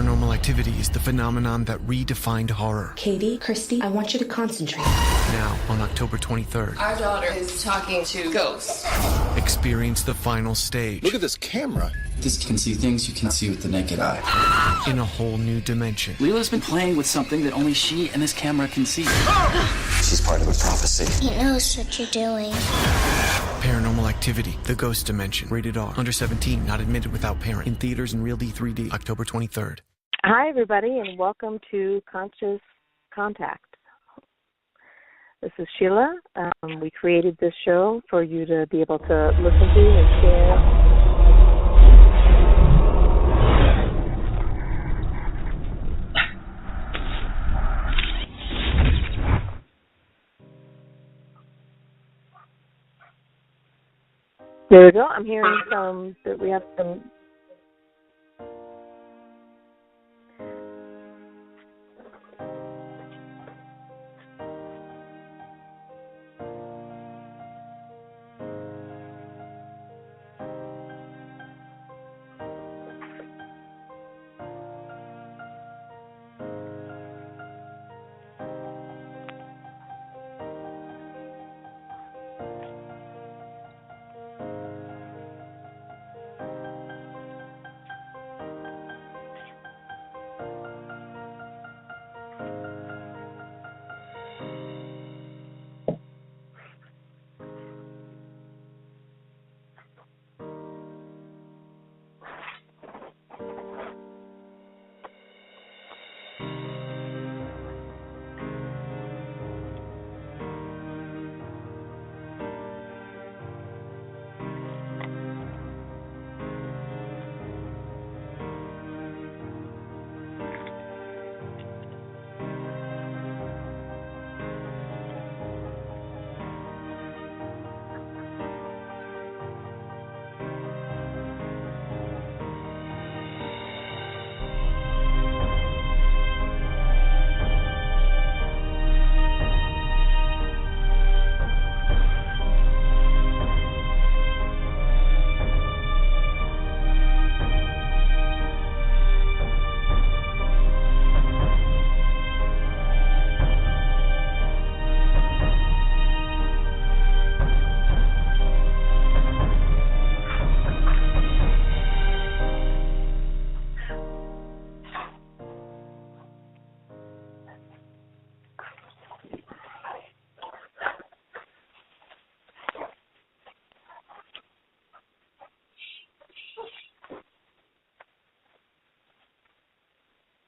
Paranormal Activity is the phenomenon that redefined horror. Katie, Christy, I want you to concentrate. Now, on October 23rd, our daughter is talking to ghosts. Experience the final stage. Look at this camera. This can see things you can see with the naked eye. In a whole new dimension. Leela's been playing with something that only she and this camera can see. She's part of a prophecy. He knows what you're doing. Paranormal Activity, The Ghost Dimension. Rated R. Under 17, not admitted without parent. In theaters in Real D 3D, October 23rd. Hi, everybody, and welcome to Conscious Contact. This is Sheila. We created this show for you to be able to listen to and share. There we go. I'm hearing that we have some.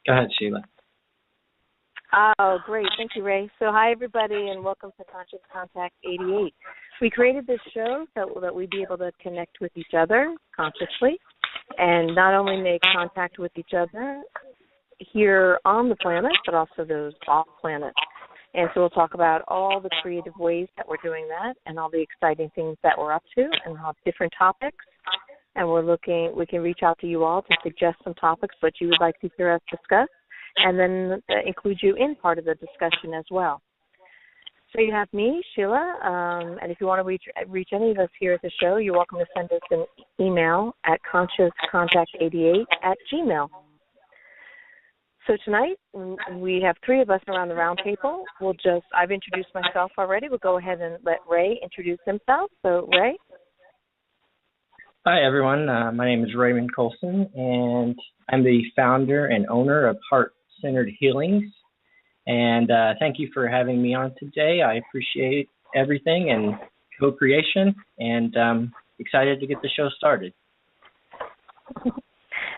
Go ahead, Sheila. Oh, great. Thank you, Ray. So hi, everybody, and welcome to Conscious Contact 88. We created this show so that we'd be able to connect with each other consciously and not only make contact with each other here on the planet, but also those off planet. And so we'll talk about all the creative ways that we're doing that and all the exciting things that we're up to and all different topics. And we can reach out to you all to suggest some topics that you would like to hear us discuss, and then include you in part of the discussion as well. So you have me, Sheila, and if you want to reach any of us here at the show, you're welcome to send us an email at consciouscontact88@gmail.com. So tonight, we have three of us around the round table. I've introduced myself already. We'll go ahead and let Ray introduce himself. So, Ray? Hi, everyone. My name is Raymond Colson, and I'm the founder and owner of Heart-Centered Healings. And thank you for having me on today. I appreciate everything and co-creation, and excited to get the show started.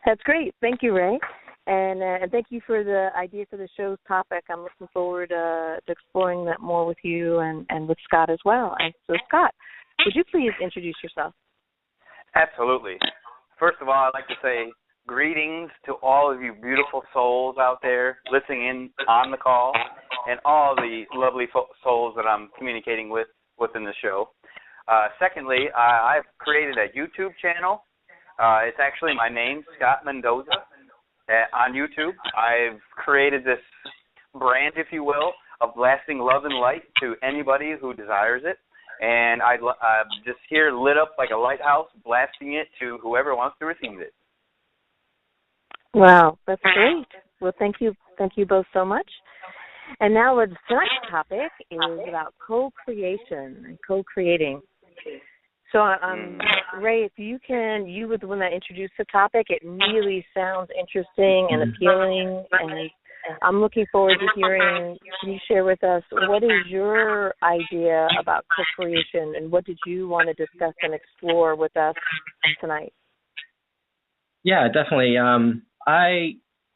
That's great. Thank you, Ray. And thank you for the idea for the show's topic. I'm looking forward to exploring that more with you and with Scott as well. And so, Scott, would you please introduce yourself? Absolutely. First of all, I'd like to say greetings to all of you beautiful souls out there listening in on the call and all the lovely souls that I'm communicating with within the show. Secondly, I've created a YouTube channel. It's actually my name, Scott Mendoza, on YouTube. I've created this brand, if you will, of blasting love and light to anybody who desires it. And I'm just here lit up like a lighthouse, blasting it to whoever wants to receive it. Wow, that's great. Well, thank you both so much. And now the next topic is about co-creation and co-creating. So, Ray, if you were the one that introduced the topic. It really sounds interesting and appealing, and I'm looking forward to hearing. Can you share with us what is your idea about co-creation, and what did you want to discuss and explore with us tonight? Yeah, definitely.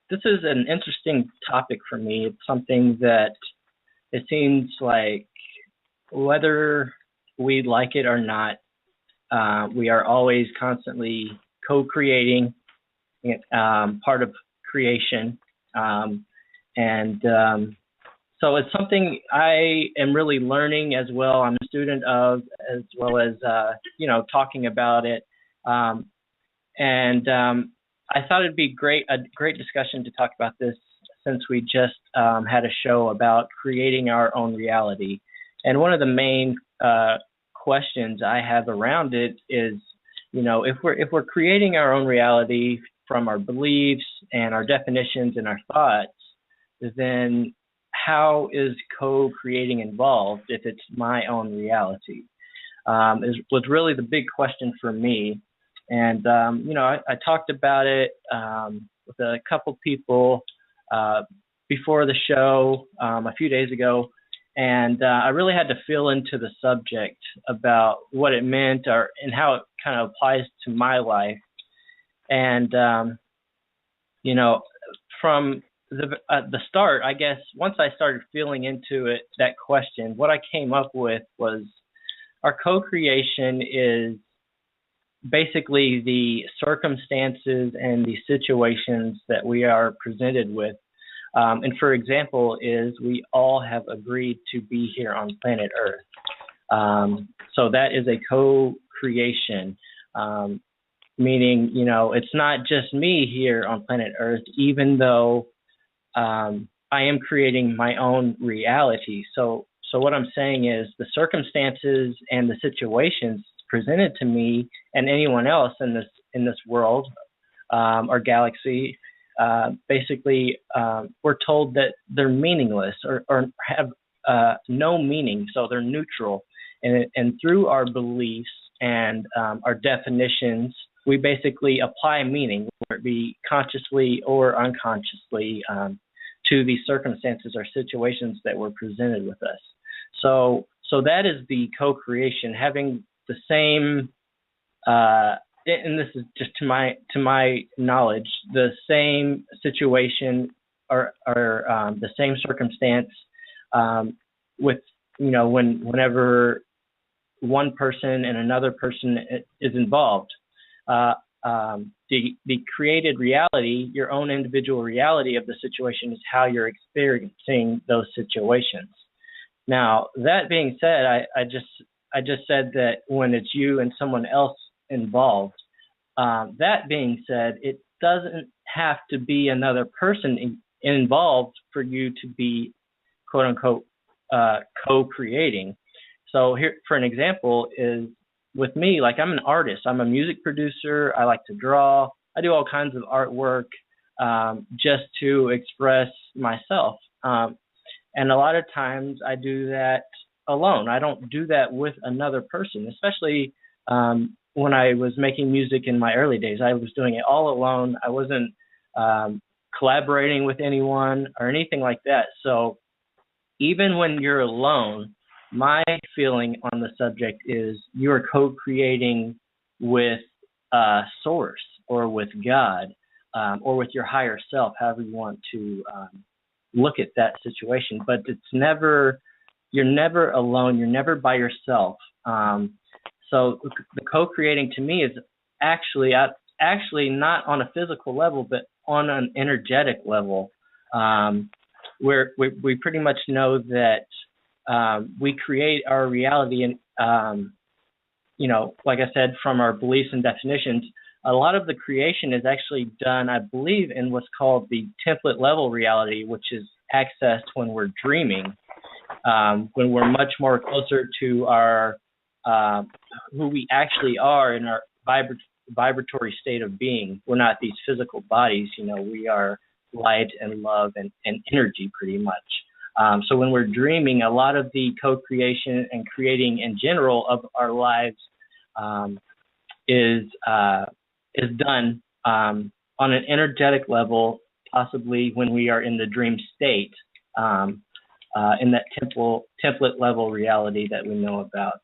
This is an interesting topic for me. It's something that it seems like whether we like it or not, we are always constantly co-creating, part of creation. So it's something I am really learning as well. I'm a student of, as well as, talking about it. I thought it'd be a great discussion to talk about this, since we just had a show about creating our own reality. And one of the main questions I have around it is, if we're creating our own reality from our beliefs and our definitions and our thoughts, then how is co-creating involved if it's my own reality? Was really the big question for me. And, I talked about it with a couple people before the show a few days ago, and I really had to feel into the subject about what it meant and how it kind of applies to my life. And, from the start, I guess, once I started feeling into it, that question, what I came up with was our co-creation is basically the circumstances and the situations that we are presented with. And for example, is we all have agreed to be here on planet Earth. So that is a co-creation, meaning, it's not just me here on planet Earth, even though I am creating my own reality. So what I'm saying is the circumstances and the situations presented to me and anyone else in this world, or galaxy, basically we're told that they're meaningless or have no meaning, so they're neutral. And through our beliefs and our definitions, we basically apply meaning, whether it be consciously or unconsciously, to the circumstances or situations that were presented with us. So that is the co-creation, having the same, and this is just to my knowledge, the same situation or the same circumstance, with whenever one person and another person is involved. The created reality, your own individual reality of the situation, is how you're experiencing those situations. Now, that being said, I just said that when it's you and someone else involved. That being said, it doesn't have to be another person involved for you to be, quote unquote, co-creating. So here, for an example, is with me, like, I'm an artist. I'm a music producer. I like to draw. I do all kinds of artwork just to express myself. And a lot of times I do that alone. I don't do that with another person, especially when I was making music in my early days. I was doing it all alone. I wasn't collaborating with anyone or anything like that. So even when you're alone, my feeling on the subject is you're co-creating with Source or with God, or with your higher self, however you want to look at that situation. But you're never alone. You're never by yourself. So the co-creating to me is actually not on a physical level, but on an energetic level, where we pretty much know that we create our reality, and like I said, from our beliefs and definitions. A lot of the creation is actually done, I believe, in what's called the template level reality, which is accessed when we're dreaming, when we're much more closer to our who we actually are in our vibratory state of being. We're not these physical bodies, we are light and love and energy pretty much. So when we're dreaming, a lot of the co-creation and creating in general of our lives is done on an energetic level, possibly when we are in the dream state, in that template level reality that we know about.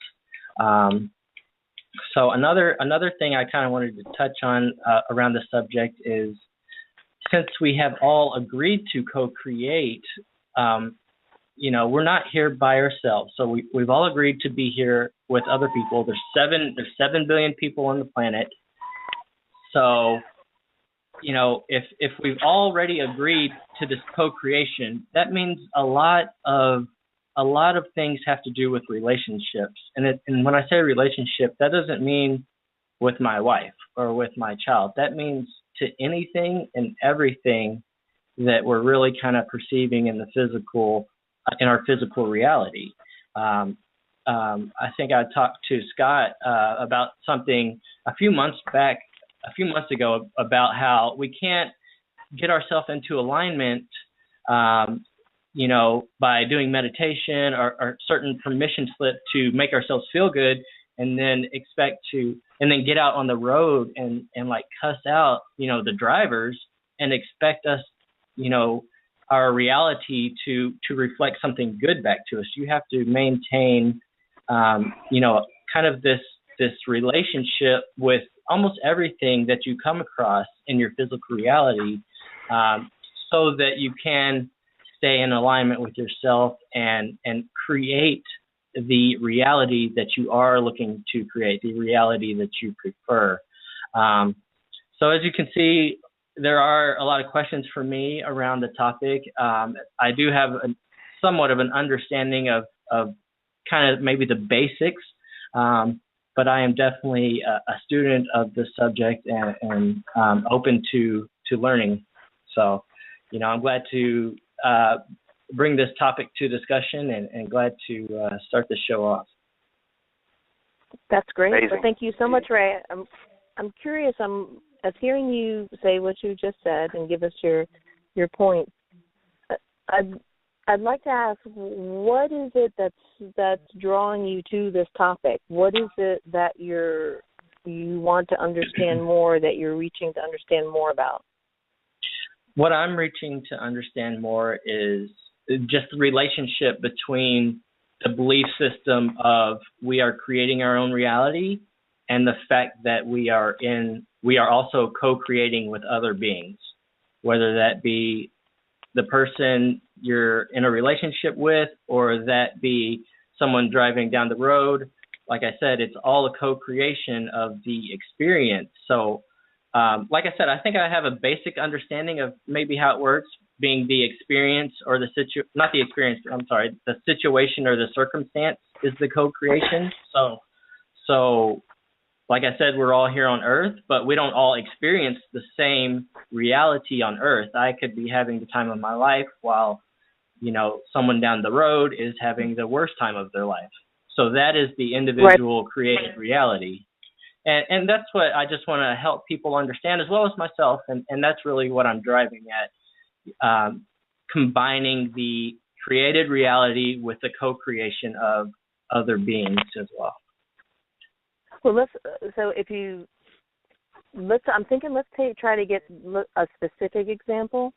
So another thing I kind of wanted to touch on around the subject is, since we have all agreed to co-create, we're not here by ourselves. So we've all agreed to be here with other people. There's 7 billion people on the planet. So, if we've already agreed to this co-creation, that means a lot of things have to do with relationships. And when I say relationship, that doesn't mean with my wife or with my child. That means to anything and everything that we're really kind of perceiving in our physical reality. I think I talked to Scott about something a few months ago about how we can't get ourselves into alignment, by doing meditation or certain permission slip to make ourselves feel good, and then then get out on the road and like cuss out, the drivers and expect us, our reality to reflect something good back to us. You have to maintain, kind of this relationship with almost everything that you come across in your physical reality, so that you can stay in alignment with yourself and create the reality that you are looking to create, the reality that you prefer. So as you can see, there are a lot of questions for me around the topic. I do have somewhat of an understanding of kind of maybe the basics, but I am definitely a student of the subject and open to learning. So, I'm glad to bring this topic to discussion and glad to start the show off. That's great. Amazing. Well, thank you so much, Ray. I'm curious. As hearing you say what you just said and give us your point, I'd like to ask, what is it that's drawing you to this topic? What is it that you want to understand more, that you're reaching to understand more about? What I'm reaching to understand more is just the relationship between the belief system of we are creating our own reality and the fact that we are also co-creating with other beings, whether that be the person you're in a relationship with or that be someone driving down the road. Like I said, it's all a co-creation of the experience. So, like I said, I think I have a basic understanding of maybe how it works, being the experience or the situation or the circumstance is the co-creation. So like I said, we're all here on Earth, but we don't all experience the same reality on Earth. I could be having the time of my life while, someone down the road is having the worst time of their life. So that is the individual created reality. And that's what I just want to help people understand, as well as myself. And that's really what I'm driving at, combining the created reality with the co-creation of other beings as well. Well, try to get a specific example,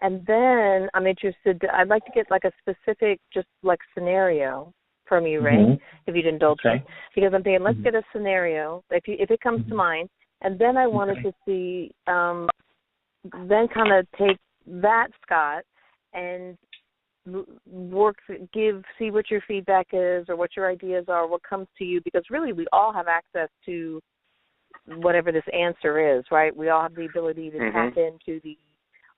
and then I'm interested. I'd like to get like a specific, just like scenario from you, Ray, if you'd indulge me, because I'm thinking, let's get a scenario if it comes to mind, and then I wanted to see, then kind of take that, Scott, and see what your feedback is or what your ideas are, what comes to you, because really we all have access to whatever this answer is, right? We all have the ability to tap into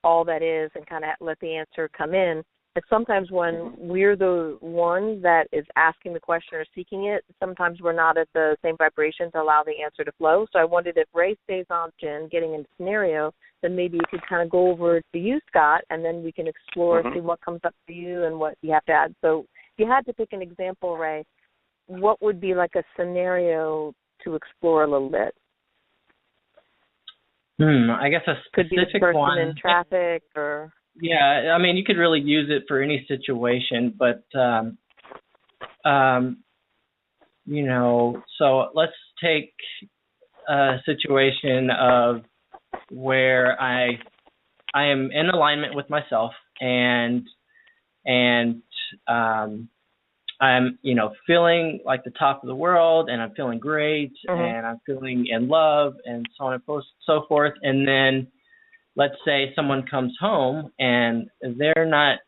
all that is and kind of let the answer come in. And sometimes when we're the one that is asking the question or seeking it, sometimes we're not at the same vibration to allow the answer to flow. So I wondered if Ray stays on getting in a scenario, then maybe you could kind of go over to you, Scott, and then we can explore, see what comes up for you and what you have to add. So if you had to pick an example, Ray, what would be like a scenario to explore a little bit? I guess a Could be specific a person one. in traffic or... Yeah, I mean, you could really use it for any situation, but, so let's take a situation of where I am in alignment with myself and I'm, feeling like the top of the world, and I'm feeling great, and I'm feeling in love, and so on and so forth. And then let's say someone comes home and they're not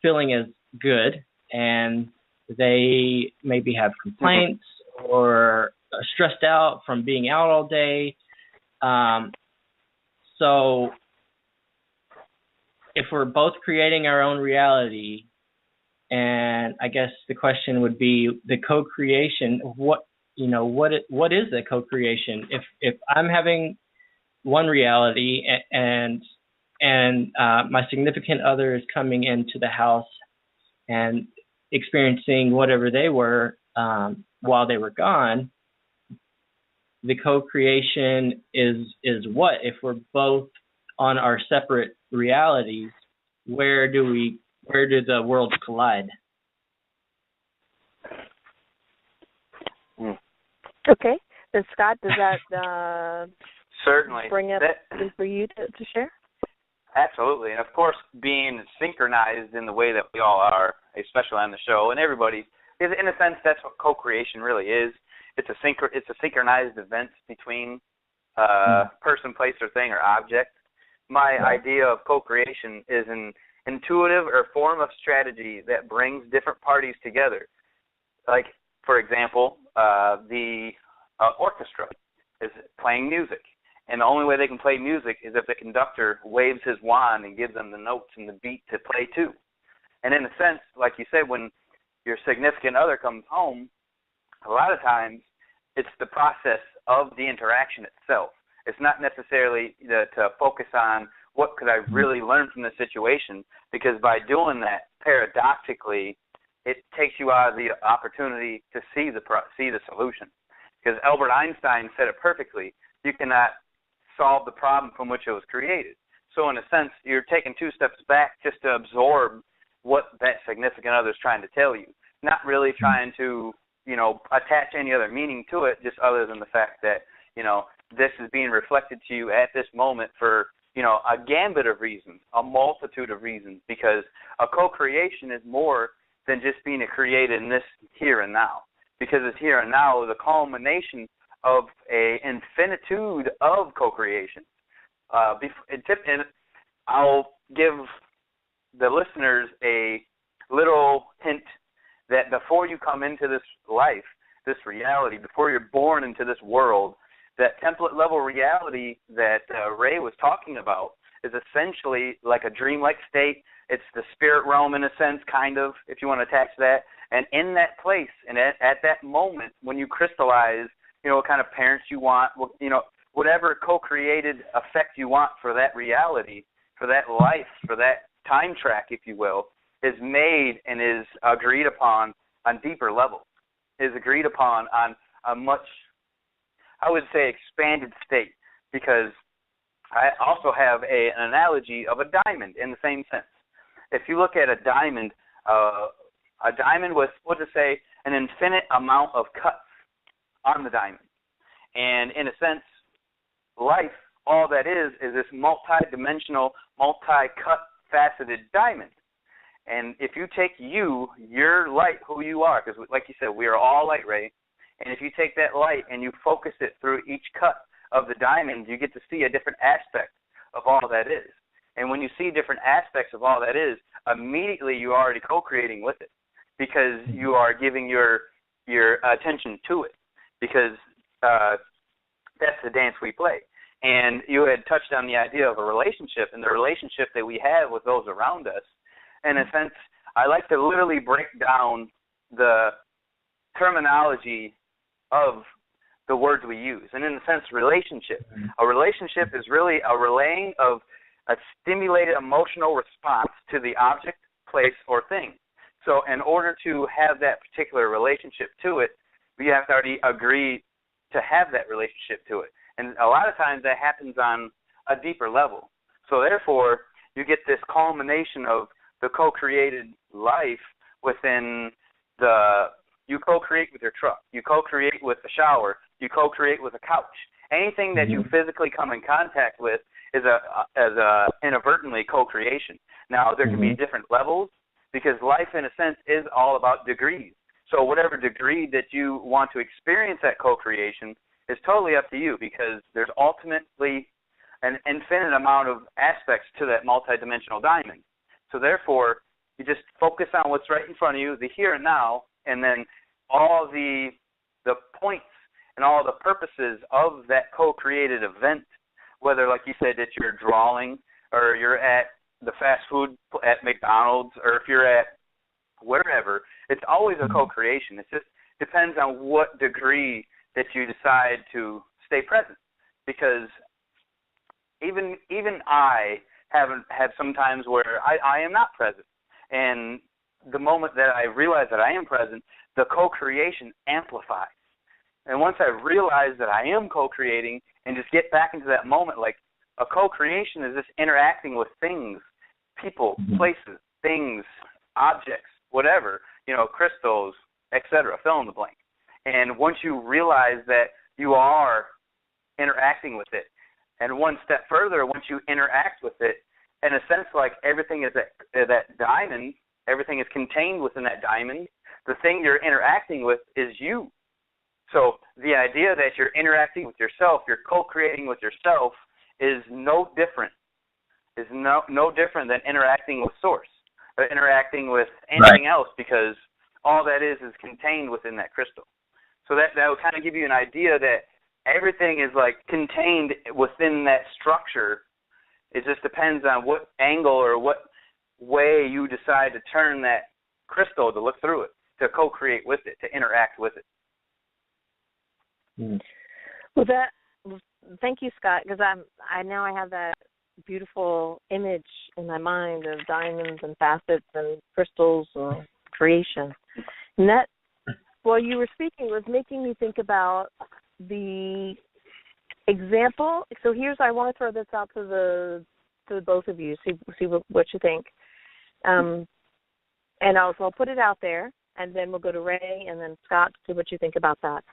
feeling as good, and they maybe have complaints or are stressed out from being out all day. So if we're both creating our own reality, and I guess the question would be the co-creation. What is the co-creation? If I'm having one reality and my significant other is coming into the house and experiencing whatever they were while they were gone, the co-creation is what? If we're both on our separate realities, where do the worlds collide? Okay. Then Scott, does that certainly bring up something for you to share? Absolutely. And of course, being synchronized in the way that we all are, especially on the show, and everybody, is in a sense, that's what co-creation really is. It's a synchronized event between person, place, or thing, or object. My idea of co-creation is an intuitive or form of strategy that brings different parties together. Like, for example, the orchestra is playing music, and the only way they can play music is if the conductor waves his wand and gives them the notes and the beat to play to. And in a sense, like you said, when your significant other comes home, a lot of times it's the process of the interaction itself. It's not necessarily to focus on what could I really learn from the situation, because by doing that, paradoxically, it takes you out of the opportunity to see the solution. Because Albert Einstein said it perfectly: you cannot solve the problem from which it was created. So in a sense, you're taking two steps back just to absorb what that significant other is trying to tell you, not really trying to, attach any other meaning to it, just other than the fact that, this is being reflected to you at this moment for, a gambit of reasons, a multitude of reasons, because a co-creation is more than just being a created in this here and now, because it's here and now, the culmination of a infinitude of co-creation. And I'll give the listeners a little hint that before you come into this life, this reality, before you're born into this world, that template level reality that Ray was talking about is essentially like a dreamlike state. It's the spirit realm in a sense, kind of, if you want to attach that. And in that place, and at that moment, when you crystallize, what kind of parents you want, whatever co-created effect you want for that reality, for that life, for that time track, if you will, is made and is agreed upon on deeper levels, is agreed upon on a much, I would say, expanded state, because I also have an analogy of a diamond in the same sense. If you look at a diamond with, we'll just say, an infinite amount of cuts on the diamond. And in a sense, life, all that is this multi-dimensional, multi-cut, faceted diamond. And if you take your light, who you are, because like you said, we are all light, Ray, and if you take that light and you focus it through each cut of the diamond, you get to see a different aspect of all that is. And when you see different aspects of all that is, immediately you're already co-creating with it, because you are giving your attention to it, because that's the dance we play. And you had touched on the idea of a relationship and the relationship that we have with those around us. In a sense, I like to literally break down the terminology of the words we use. And in a sense, relationship. A relationship is really a relaying of a stimulated emotional response to the object, place, or thing. So in order to have that particular relationship to it, we have to already agree to have that relationship to it. And a lot of times that happens on a deeper level. So therefore, you get this culmination of the co-created life within you co-create with your truck, you co-create with the shower, you co-create with a couch. Anything that you physically come in contact with is inadvertently co-creation. Now, there can be different levels because life, in a sense, is all about degrees. So whatever degree that you want to experience that co-creation is totally up to you because there's ultimately an infinite amount of aspects to that multidimensional diamond. So therefore, you just focus on what's right in front of you, the here and now, and then all the points and all the purposes of that co-created event, whether, like you said, that you're drawing or you're at the fast food at McDonald's or if you're at wherever, it's always a co-creation. It just depends on what degree that you decide to stay present. Because even I have some times where I am not present. And the moment that I realize that I am present, the co-creation amplifies. And once I realize that I am co-creating and just get back into that moment, like a co-creation is just interacting with things, people, places, things, objects, whatever, crystals, etc., fill in the blank. And once you realize that you are interacting with it, and one step further, once you interact with it, in a sense, like everything is that diamond, everything is contained within that diamond, the thing you're interacting with is you. So the idea that you're interacting with yourself, you're co-creating with yourself, is no different. Is no different than interacting with Source, or interacting with anything else, because all that is contained within that crystal. So that will kind of give you an idea that everything is like contained within that structure. It just depends on what angle or what way you decide to turn that crystal to look through it, to co-create with it, to interact with it. Well, thank you, Scott, because I now have that beautiful image in my mind of diamonds and facets and crystals and creation. And that, while you were speaking, was making me think about the example. So I want to throw this out to the both of you, see what you think. And I'll put it out there, and then we'll go to Ray and then Scott to see what you think about that.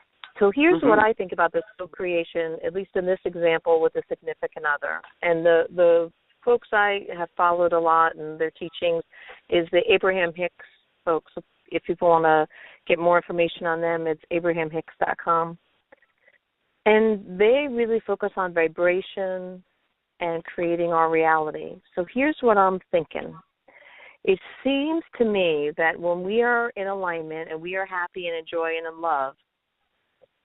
So here's what I think about this co-creation, at least in this example with a significant other. And the folks I have followed a lot and their teachings is the Abraham Hicks folks. If people want to get more information on them, it's abrahamhicks.com. And they really focus on vibration and creating our reality. So here's what I'm thinking. It seems to me that when we are in alignment and we are happy and in joy and in love,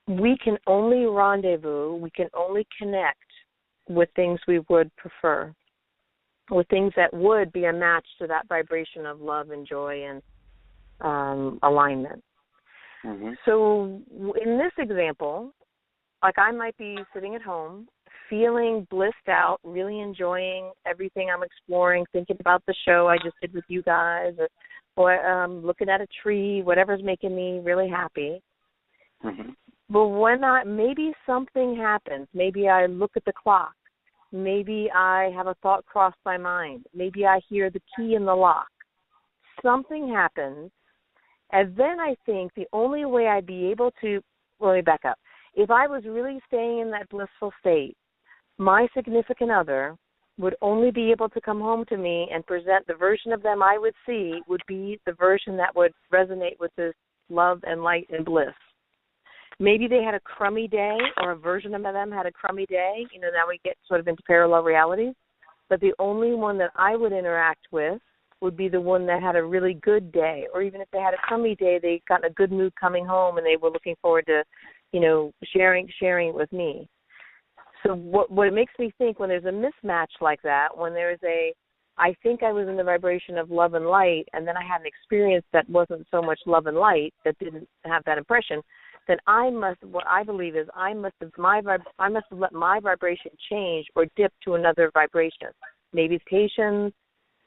we can only rendezvous, we can only connect with things we would prefer, with things that would be a match to that vibration of love and joy and alignment. So in this example, like I might be sitting at home, feeling blissed out, really enjoying everything I'm exploring, thinking about the show I just did with you guys, or looking at a tree, whatever's making me really happy. But when maybe something happens, maybe I look at the clock, maybe I have a thought cross my mind, maybe I hear the key in the lock. Something happens, and then I think the only way I'd be able to, let me back up. If I was really staying in that blissful state, my significant other would only be able to come home to me and present the version of them I would see would be the version that would resonate with this love and light and bliss. Maybe they had a crummy day, or a version of them had a crummy day. Now we get sort of into parallel realities. But the only one that I would interact with would be the one that had a really good day. Or even if they had a crummy day, they got in a good mood coming home and they were looking forward to, sharing it with me. So what it makes me think when there's a mismatch like that, when there's I think I was in the vibration of love and light, and then I had an experience that wasn't so much love and light, that didn't have that impression, then what I believe is I must have let my vibration change or dip to another vibration. Maybe it's patience,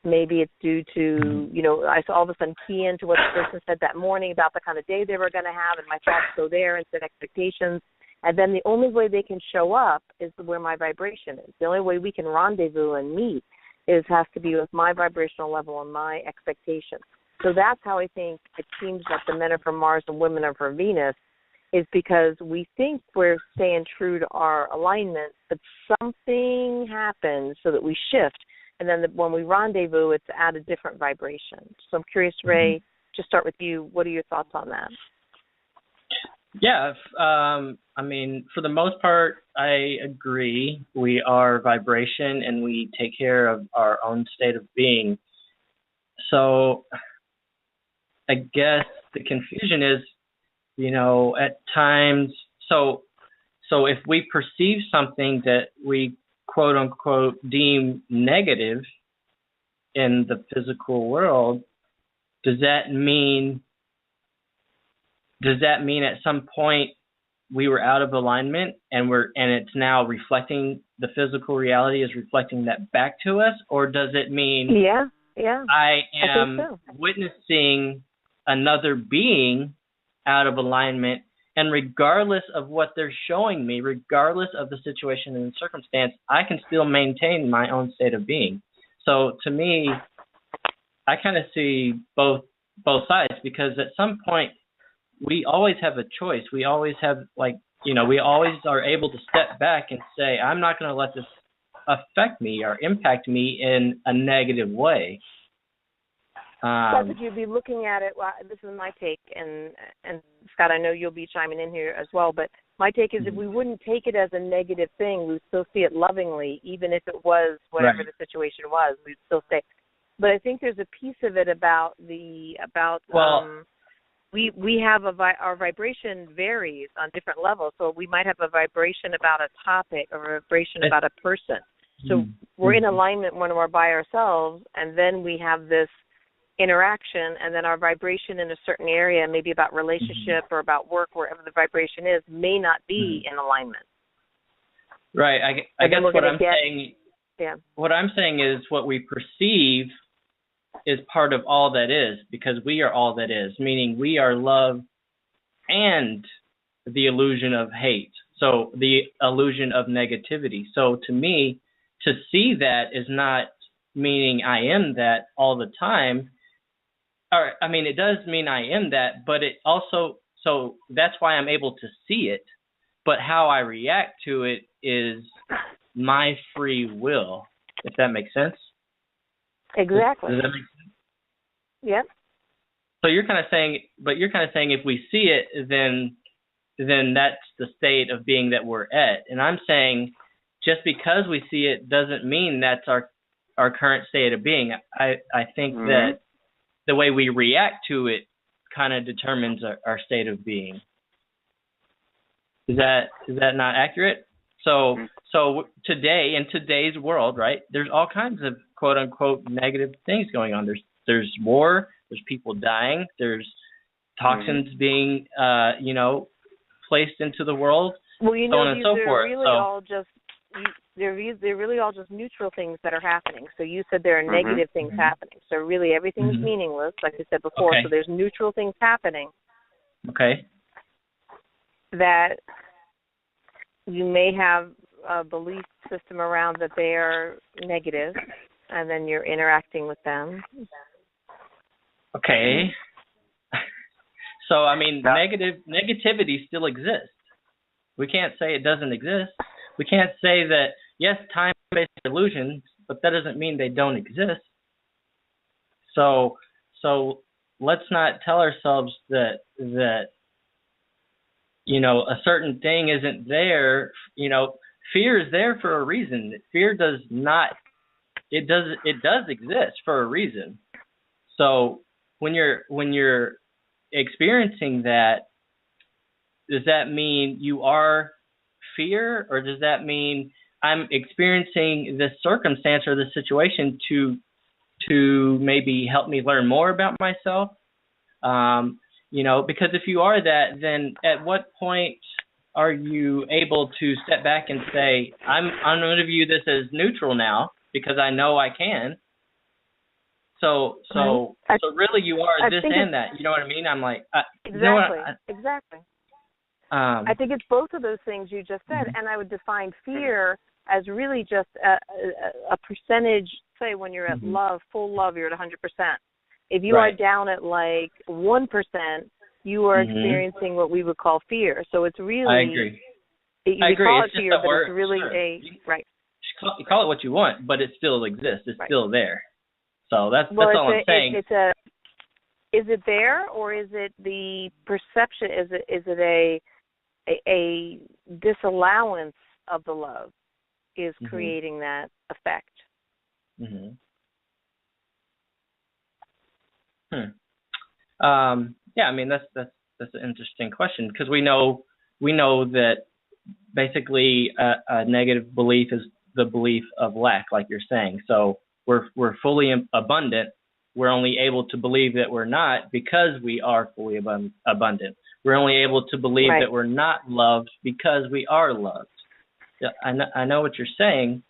maybe it's due to, I all of a sudden key into what the person said that morning about the kind of day they were going to have, and my thoughts go there and set expectations. And then the only way they can show up is where my vibration is. The only way we can rendezvous and meet has to be with my vibrational level and my expectations. So that's how I think it seems that the men are from Mars and women are from Venus, is because we think we're staying true to our alignment, but something happens so that we shift. And then when we rendezvous, it's at a different vibration. So I'm curious, Ray, to start with you, what are your thoughts on that? Yeah, I mean, for the most part, I agree. We are vibration and we take care of our own state of being. So I guess the confusion is, at times, so if we perceive something that we quote unquote deem negative in the physical world, does that mean at some point we were out of alignment and it's now reflecting, the physical reality is reflecting that back to us? Or does it mean I am witnessing another being out of alignment, and regardless of what they're showing me, regardless of the situation and the circumstance, I can still maintain my own state of being? So to me, I kind of see both sides, because at some point we always have a choice. We always have, we always are able to step back and say, I'm not going to let this affect me or impact me in a negative way. Scott, would you be looking at it? Well, this is my take, and Scott, I know you'll be chiming in here as well, but my take is if we wouldn't take it as a negative thing, we would still see it lovingly, even if it was whatever the situation was, we'd still say. But I think there's a piece of it about we have our vibration varies on different levels. So we might have a vibration about a topic or a vibration about a person. So we're in alignment when we're by ourselves, and then we have this interaction, and then our vibration in a certain area, maybe about relationship or about work, wherever the vibration is, may not be in alignment. Right. I guess what I'm saying. Yeah. What I'm saying is what we perceive is part of all that is, because we are all that is, meaning we are love and the illusion of hate. So the illusion of negativity. So to me, to see that is not meaning I am that all the time. Or, I mean, it does mean I am that, but it also, so that's why I'm able to see it. But how I react to it is my free will, if that makes sense. Exactly. Does that make sense? Yep. So you're kind of saying if we see it, then that's the state of being that we're at. And I'm saying just because we see it doesn't mean that's our current state of being. I think that the way we react to it kind of determines our state of being. Is that not accurate? So today, in today's world, right, there's all kinds of quote unquote negative things going on. There's war, there's people dying, there's toxins being placed into the world, so on and so forth. They're really all just neutral things that are happening. So you said there are negative things happening. So really everything's meaningless, like I said before. Okay. So there's neutral things happening. Okay. That you may have a belief system around that they are negative, and then you're interacting with them. Okay. So, I mean, negativity still exists. We can't say it doesn't exist. We can't say that, yes, time-based illusions, but that doesn't mean they don't exist. So let's not tell ourselves that a certain thing isn't there. Fear is there for a reason. Fear does not. It does exist for a reason. So when you're experiencing that, does that mean you are fear, or does that mean I'm experiencing this circumstance or this situation to maybe help me learn more about myself? Because if you are that, then at what point are you able to step back and say, I'm going to view this as neutral now because I know I can. So really you are this and that. You know what I mean? I'm like, exactly. Exactly. I think it's both of those things you just said, and I would define fear as really just a percentage. Say when you're at love, full love, you're at 100%. If you are down at like 1%, you are experiencing what we would call fear. So it's really. I agree. You agree. call it's it fear, but it's really right. You call it what you want, but it still exists. It's still there. So that's all I'm saying. Is it there, or is it the perception? Is it a disallowance of the love is creating that effect? Yeah, I mean that's an interesting question, because we know that basically a negative belief is the belief of lack, like you're saying. So we're fully abundant. We're only able to believe that we're not because we are fully abundant. We're only able to believe that we're not loved because we are loved. Yeah, I know what you're saying,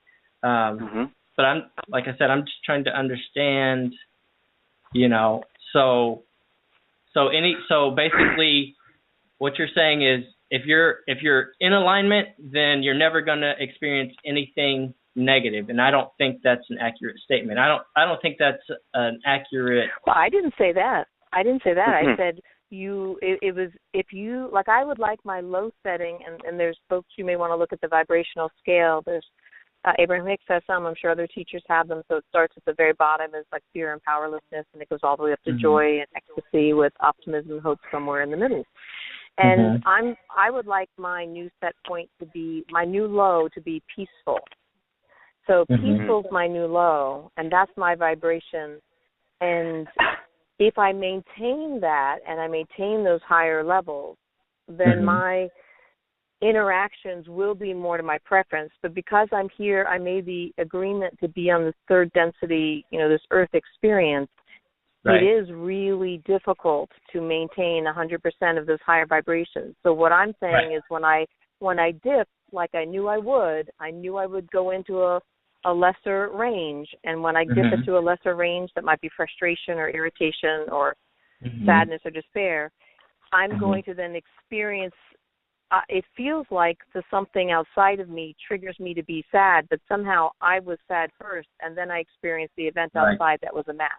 but I'm like I said, I'm just trying to understand. So basically, what you're saying is if you're in alignment, then you're never going to experience anything negative, and I don't think that's an accurate statement. I don't think that's an accurate. Well, I didn't say that. I said it was if you like. I would like my low setting, and there's folks you may want to look at the vibrational scale. There's Abraham Hicks has some. I'm sure other teachers have them. So it starts at the very bottom as like fear and powerlessness, and it goes all the way up to joy and ecstasy with optimism and hope somewhere in the middle. And I would like my new set point to be my new low to be peaceful. So peaceful is my new low, and that's my vibration. And if I maintain that and I maintain those higher levels, then my interactions will be more to my preference. But because I'm here, I made the agreement to be on this third density, this earth experience. It is really difficult to maintain 100% of those higher vibrations. So what I'm saying is when I dip, like I knew I would go into a lesser range. And when I dip into a lesser range, that might be frustration or irritation or sadness or despair, I'm going to then experience, it feels like something outside of me triggers me to be sad, but somehow I was sad first, and then I experienced the event outside that was a match.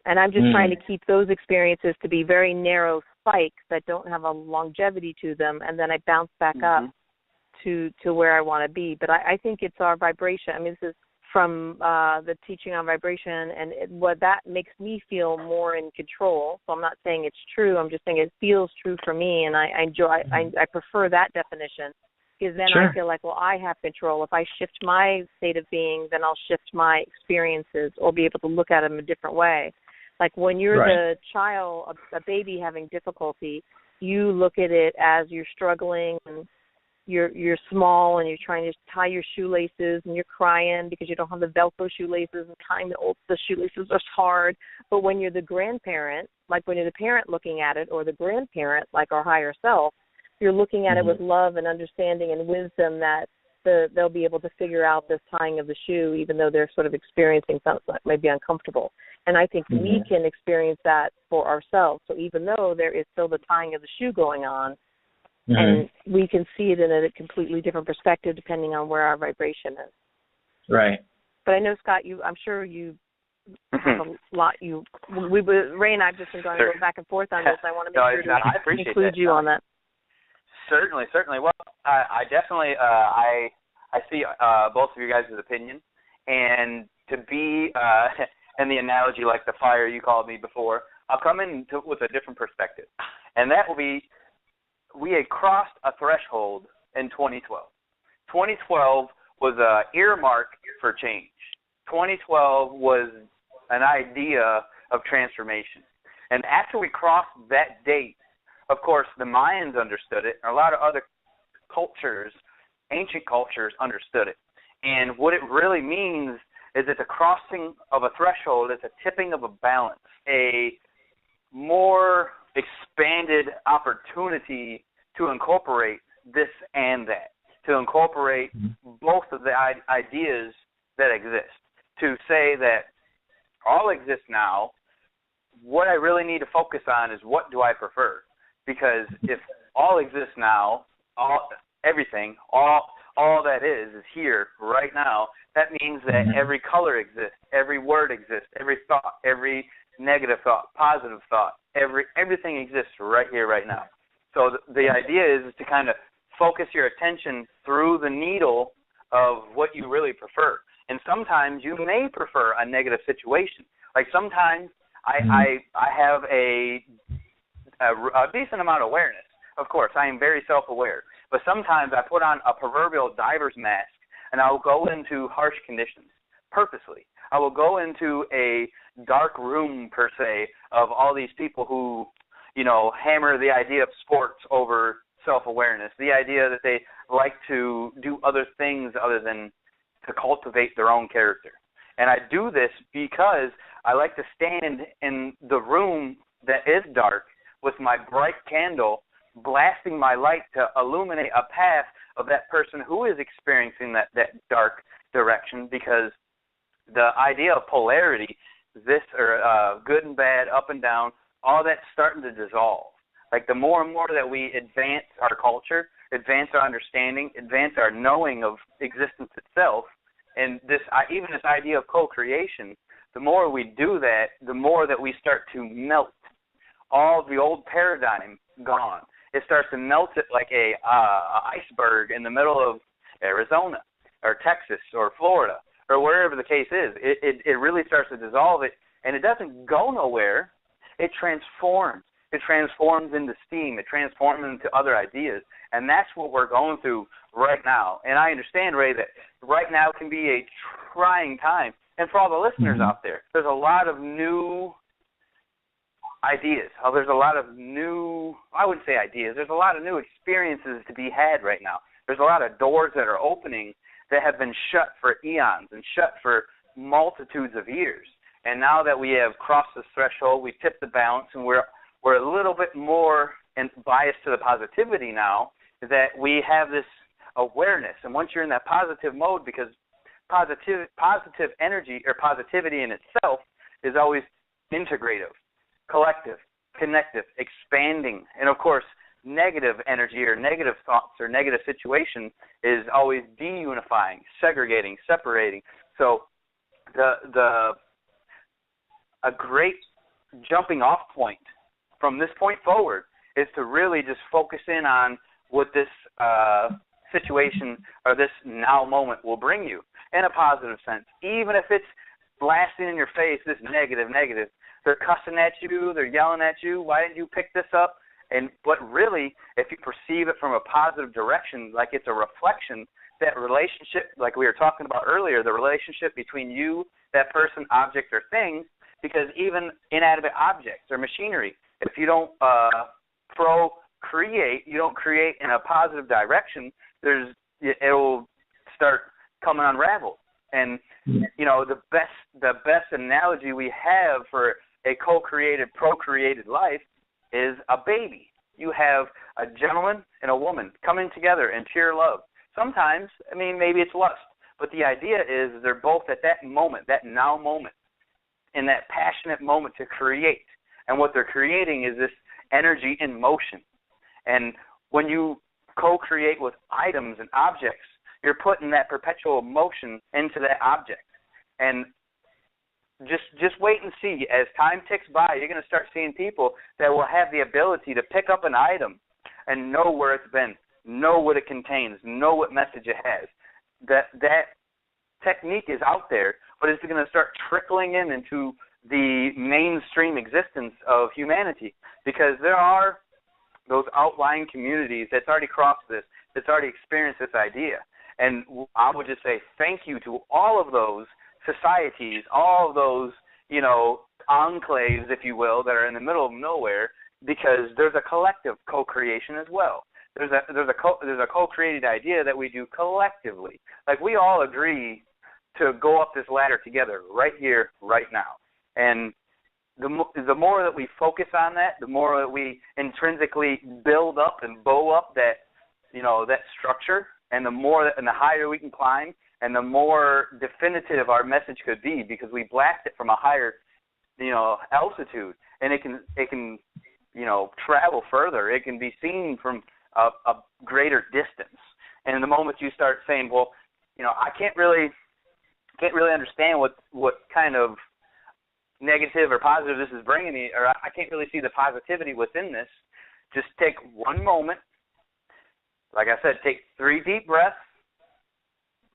And I'm just trying to keep those experiences to be very narrow spikes that don't have a longevity to them, and then I bounce back up to where I want to be. But I think it's our vibration. I mean, this is from the teaching on vibration, and what that makes me feel more in control. So I'm not saying it's true. I'm just saying it feels true for me, and I enjoy. I prefer that definition, because then I feel like, well, I have control. If I shift my state of being, then I'll shift my experiences or be able to look at them a different way. Like when you're the child, a baby having difficulty, you look at it as you're struggling and you're small and you're trying to tie your shoelaces and you're crying because you don't have the Velcro shoelaces, and tying the shoelaces is hard. But when you're the grandparent, like when you're the parent looking at it, or the grandparent, like our higher self, you're looking at it with love and understanding and wisdom that they'll be able to figure out this tying of the shoe, even though they're sort of experiencing something that may be uncomfortable. And I think we can experience that for ourselves. So even though there is still the tying of the shoe going on, and we can see it in a completely different perspective depending on where our vibration is. Right. But I know, Scott, I'm sure you have a lot. Ray and I have just been going back and forth on this. I want to make sure to include you on that. Certainly. Well, I definitely I see both of you guys' opinion, and to be and the analogy like the fire you called me before, I'll come in with a different perspective, and that will be we had crossed a threshold in 2012. 2012 was an earmark for change. 2012 was an idea of transformation, and after we crossed that date, of course, the Mayans understood it, and a lot of other cultures, ancient cultures, understood it. And what it really means is it's a crossing of a threshold, it's a tipping of a balance, a more expanded opportunity to incorporate this and that, to incorporate both of the ideas that exist, to say that all exists now, what I really need to focus on is what do I prefer. Because if all exists now, everything, all that is here right now. That means that every color exists, every word exists, every thought, every negative thought, positive thought, everything exists right here, right now. So the idea is to kind of focus your attention through the needle of what you really prefer. And sometimes you may prefer a negative situation. Like sometimes I have a decent amount of awareness. Of course, I am very self-aware. But sometimes I put on a proverbial diver's mask, and I will go into harsh conditions purposely. I will go into a dark room, per se, of all these people who, hammer the idea of sports over self-awareness, the idea that they like to do other things other than to cultivate their own character. And I do this because I like to stand in the room that is dark with my bright candle, blasting my light to illuminate a path of that person who is experiencing that dark direction, because the idea of polarity, this or good and bad, up and down, all that's starting to dissolve. Like the more and more that we advance our culture, advance our understanding, advance our knowing of existence itself, and even this idea of co-creation, the more we do that, the more that we start to melt all the old paradigm gone. It starts to melt it like a iceberg in the middle of Arizona or Texas or Florida or wherever the case is. It really starts to dissolve it, and it doesn't go nowhere. It transforms. It transforms into steam. It transforms into other ideas, and that's what we're going through right now. And I understand, Ray, that right now can be a trying time. And for all the listeners out there, there's a lot of new ideas. There's a lot of new, I wouldn't say ideas, there's a lot of new experiences to be had right now. There's a lot of doors that are opening that have been shut for eons and shut for multitudes of years. And now that we have crossed this threshold, we've tipped the balance, and we're a little bit more biased to the positivity now, that we have this awareness. And once you're in that positive mode, because positive energy or positivity in itself is always integrative, collective, connective, expanding. And, of course, negative energy or negative thoughts or negative situation is always deunifying, segregating, separating. So a great jumping off point from this point forward is to really just focus in on what this situation or this now moment will bring you in a positive sense. Even if it's blasting in your face, this negative, they're cussing at you, they're yelling at you, why didn't you pick this up? But really, if you perceive it from a positive direction, like it's a reflection, that relationship, like we were talking about earlier, the relationship between you, that person, object, or thing, because even inanimate objects or machinery, if you don't procreate, you don't create in a positive direction, it'll start coming unraveled. And the best analogy we have for a co-created, procreated life is a baby. You have a gentleman and a woman coming together in pure love. Sometimes, maybe it's lust, but the idea is they're both at that moment, that now moment, in that passionate moment to create. And what they're creating is this energy in motion. And when you co-create with items and objects, you're putting that perpetual motion into that object. And just wait and see. As time ticks by, you're going to start seeing people that will have the ability to pick up an item and know where it's been, know what it contains, know what message it has. That technique is out there, but it's going to start trickling into the mainstream existence of humanity, because there are those outlying communities that's already crossed this, that's already experienced this idea. And I would just say thank you to all of those societies, all of those, enclaves, if you will, that are in the middle of nowhere, because there's a collective co-creation as well. There's a co-created idea that we do collectively. Like we all agree to go up this ladder together right here, right now. And the more that we focus on that, the more that we intrinsically build up and bow up that, that structure, and the higher we can climb, and the more definitive our message could be, because we blast it from a higher, altitude, and it can travel further. It can be seen from a greater distance. And the moment you start saying, well, I can't really understand what kind of negative or positive this is bringing me, or I can't really see the positivity within this, just take one moment. Like I said, take 3 deep breaths,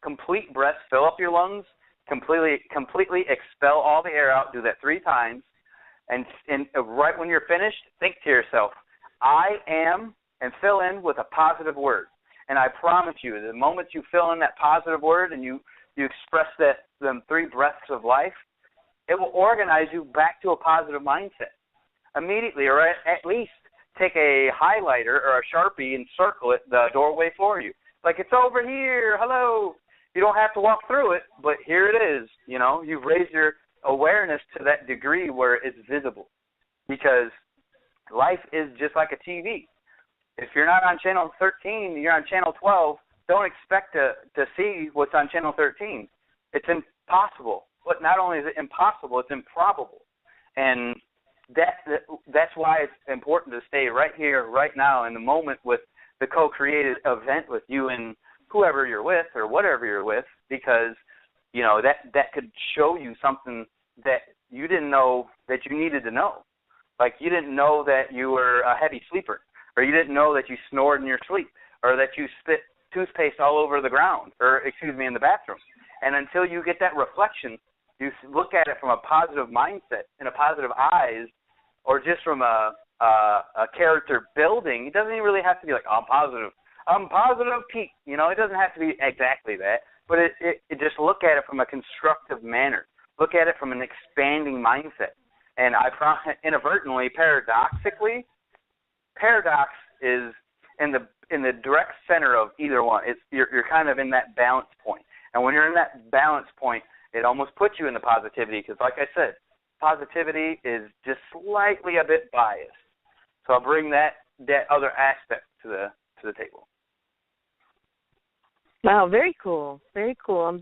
complete breaths, fill up your lungs, completely expel all the air out. Do that 3 times. And right when you're finished, think to yourself, I am, and fill in with a positive word. And I promise you, the moment you fill in that positive word and you express them 3 breaths of life, it will organize you back to a positive mindset immediately, or at least take a highlighter or a Sharpie and circle it, the doorway for you. Like, it's over here, hello. You don't have to walk through it, but here it is. You've raised your awareness to that degree where it's visible, because life is just like a TV. If you're not on channel 13, you're on channel 12, don't expect to see what's on channel 13. It's impossible. But not only is it impossible, it's improbable. And that's why it's important to stay right here, right now, in the moment with the co-created event with you and whoever you're with or whatever you're with, because, that could show you something that you didn't know that you needed to know. Like, you didn't know that you were a heavy sleeper, or you didn't know that you snored in your sleep, or that you spit toothpaste all over the ground, in the bathroom. And until you get that reflection, you look at it from a positive mindset and a positive eyes, or just from a character building. It doesn't even really have to be like, I'm positive Pete. It doesn't have to be exactly that, but it just look at it from a constructive manner. Look at it from an expanding mindset. And I inadvertently, paradoxically, paradox is in the direct center of either one. You're kind of in that balance point. And when you're in that balance point, it almost puts you in the positivity, because, like I said, positivity is just slightly a bit biased. So I'll bring that other aspect to the table. Wow, very cool, very cool.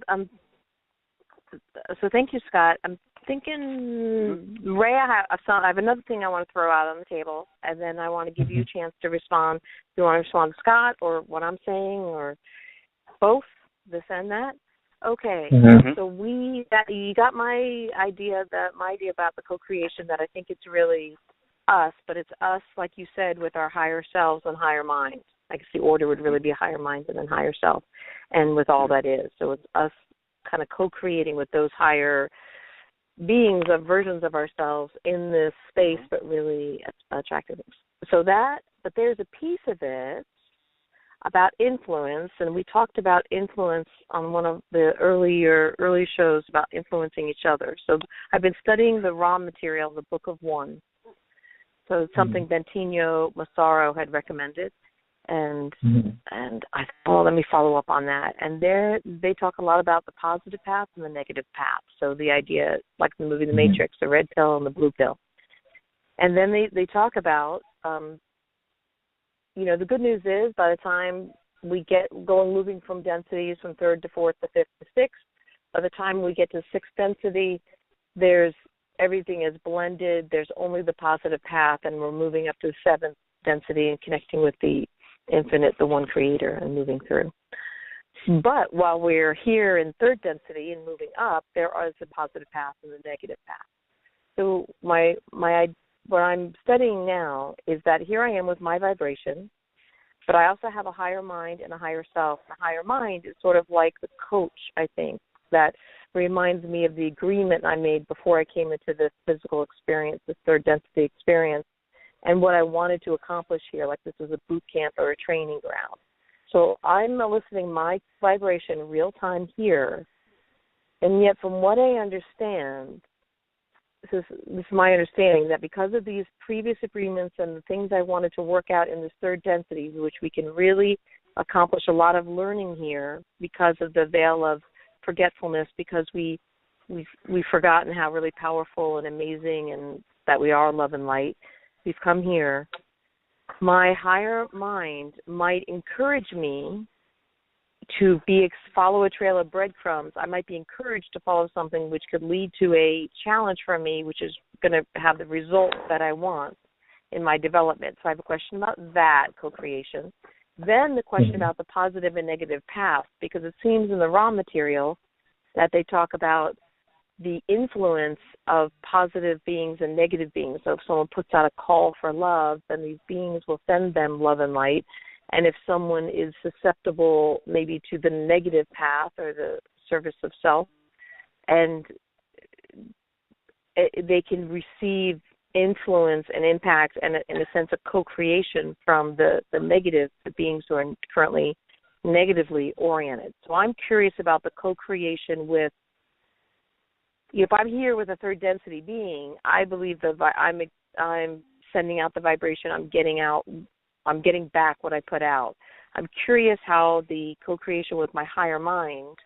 So thank you, Scott. I'm thinking, Ray, I have another thing I want to throw out on the table, and then I want to give you a chance to respond. Do you want to respond to Scott or what I'm saying, or both, this and that? Okay, so you got my idea about the co-creation, that I think it's really us, but it's us, like you said, with our higher selves and higher minds. I guess the order would really be higher mind and then higher self, and with all that is. So it's us kind of co-creating with those higher beings of versions of ourselves in this space, but really attractive. But there's a piece of it about influence, and we talked about influence on one of the early shows about influencing each other. So I've been studying the raw material, the Book of One. So it's something Bentinho Massaro had recommended, and I thought, let me follow up on that. And there they talk a lot about the positive path and the negative path. So the idea, like the movie The Matrix, the red pill and the blue pill. And then they talk about the good news is, by the time we get moving from densities from 3rd to 4th to 5th to 6th, by the time we get to 6th density, everything is blended. There's only the positive path, and we're moving up to the 7th density and connecting with the infinite, the one creator, and moving through. But while we're here in 3rd density and moving up, there is a positive path and a negative path. So what I'm studying now is that here I am with my vibration, but I also have a higher mind and a higher self. The higher mind is sort of like the coach, I think, that reminds me of the agreement I made before I came into this physical experience, this 3rd density experience, and what I wanted to accomplish here, like this was a boot camp or a training ground. So I'm eliciting my vibration real time here, and yet from what I understand, this is my understanding, that because of these previous agreements and the things I wanted to work out in this 3rd density, which we can really accomplish a lot of learning here because of the veil of forgetfulness, because we've forgotten how really powerful and amazing and that we are love and light. We've come here. My higher mind might encourage me to follow a trail of breadcrumbs. I might be encouraged to follow something which could lead to a challenge for me, which is going to have the result that I want. in my development. So I have a question about that, co-creation. Then the question about the positive and negative path, because it seems in the raw material that they talk about the influence of positive beings and negative beings. So if someone puts out a call for love, then these beings will send them love and light. And if someone is susceptible maybe to the negative path or the service of self, and they can receive influence and impact and, in a sense, of co-creation from the negative, the beings who are currently negatively oriented. So I'm curious about the co-creation with, if I'm here with a third density being, I believe that I'm sending out the vibration, I'm getting back what I put out. I'm curious how the co-creation with my higher mind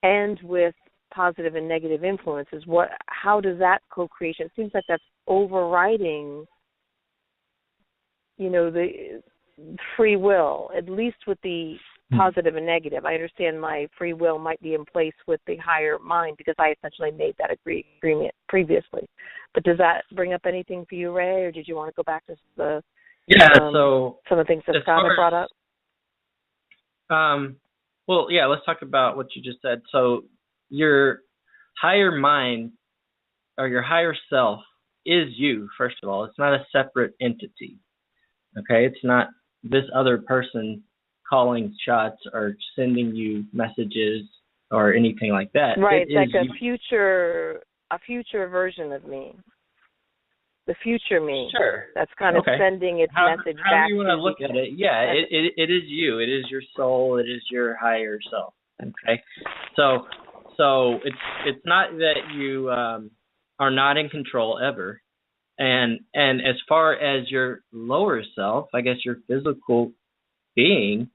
and with positive and negative influences, how does that co-creation, it seems like that's overriding, the free will, at least with the positive and negative. I understand my free will might be in place with the higher mind because I essentially made that agreement previously. But does that bring up anything for you, Ray, or did you want to go back to the so some of the things that Scott had brought up? Let's talk about what you just said. So your higher mind or your higher self is you, first of all. It's not a separate entity. Okay? It's not this other person calling shots or sending you messages or anything like that. Right, it's like a future version of me. The future me. Sure. That's kind of sending its message back. How do you want to look at it? Yeah, it is you. It is your soul. It is your higher self. Okay? So it's not that you are not in control ever. And as far as your lower self, I guess your physical being,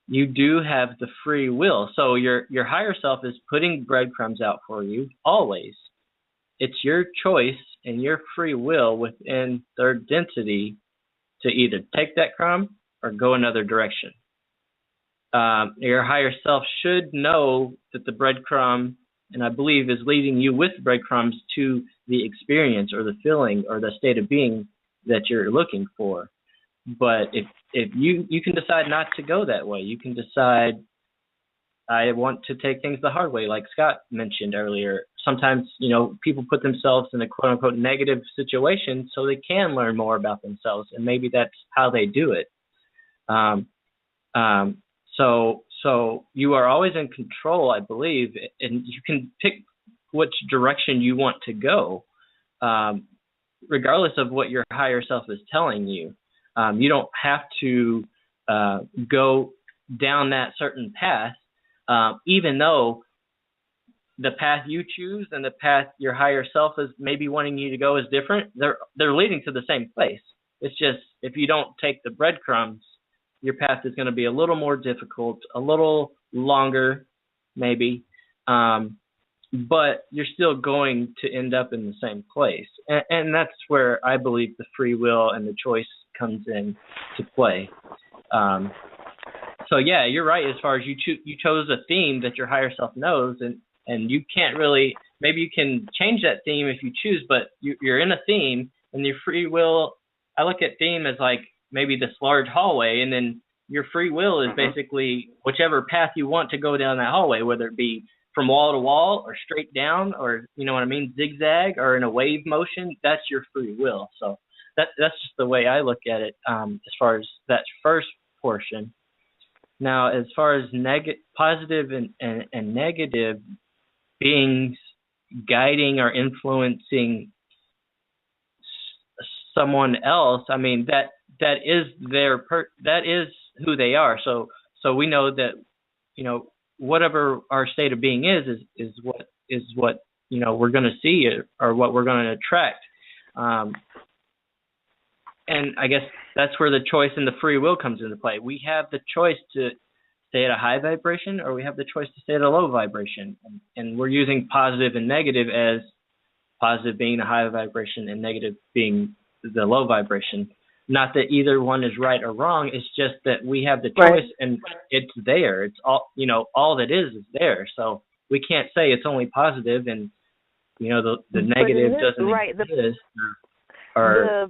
you do have the free will. So your higher self is putting breadcrumbs out for you always. It's your choice and your free will within third density to either take that crumb or go another direction. Your higher self should know that the breadcrumb, and I believe is leading you with breadcrumbs to the experience or the feeling or the state of being that you're looking for. But if you can decide not to go that way, you can decide, I want to take things the hard way, like Scott mentioned earlier. Sometimes, people put themselves in a quote-unquote negative situation so they can learn more about themselves, and maybe that's how they do it. So you are always in control, I believe, and you can pick which direction you want to go, regardless of what your higher self is telling you. You don't have to go down that certain path, even though the path you choose and the path your higher self is maybe wanting you to go is different. They're leading to the same place. It's just if you don't take the breadcrumbs, your path is going to be a little more difficult, a little longer, maybe, but you're still going to end up in the same place. And that's where I believe the free will and the choice comes in to play. So yeah, you're right. As far as you chose a theme that your higher self knows, and you can't really, maybe you can change that theme if you choose, but you're in a theme, and your free will, I look at theme as like maybe this large hallway, and then your free will is basically whichever path you want to go down that hallway, whether it be from wall to wall or straight down or, zigzag or in a wave motion. That's your free will. So that's just the way I look at it, as far as that first portion. Now, as far as positive and negative beings guiding or influencing someone else, I mean, that is that is who they are. So we know that, whatever our state of being is what we're going to see or what we're going to attract. And I guess that's where the choice and the free will comes into play. We have the choice to stay at a high vibration, or we have the choice to stay at a low vibration. And we're using positive and negative as positive being the high vibration and negative being the low vibration. Not that either one is right or wrong. It's just that we have the choice, and it's there. It's all that is there. So we can't say it's only positive and, the negative doesn't exist. Or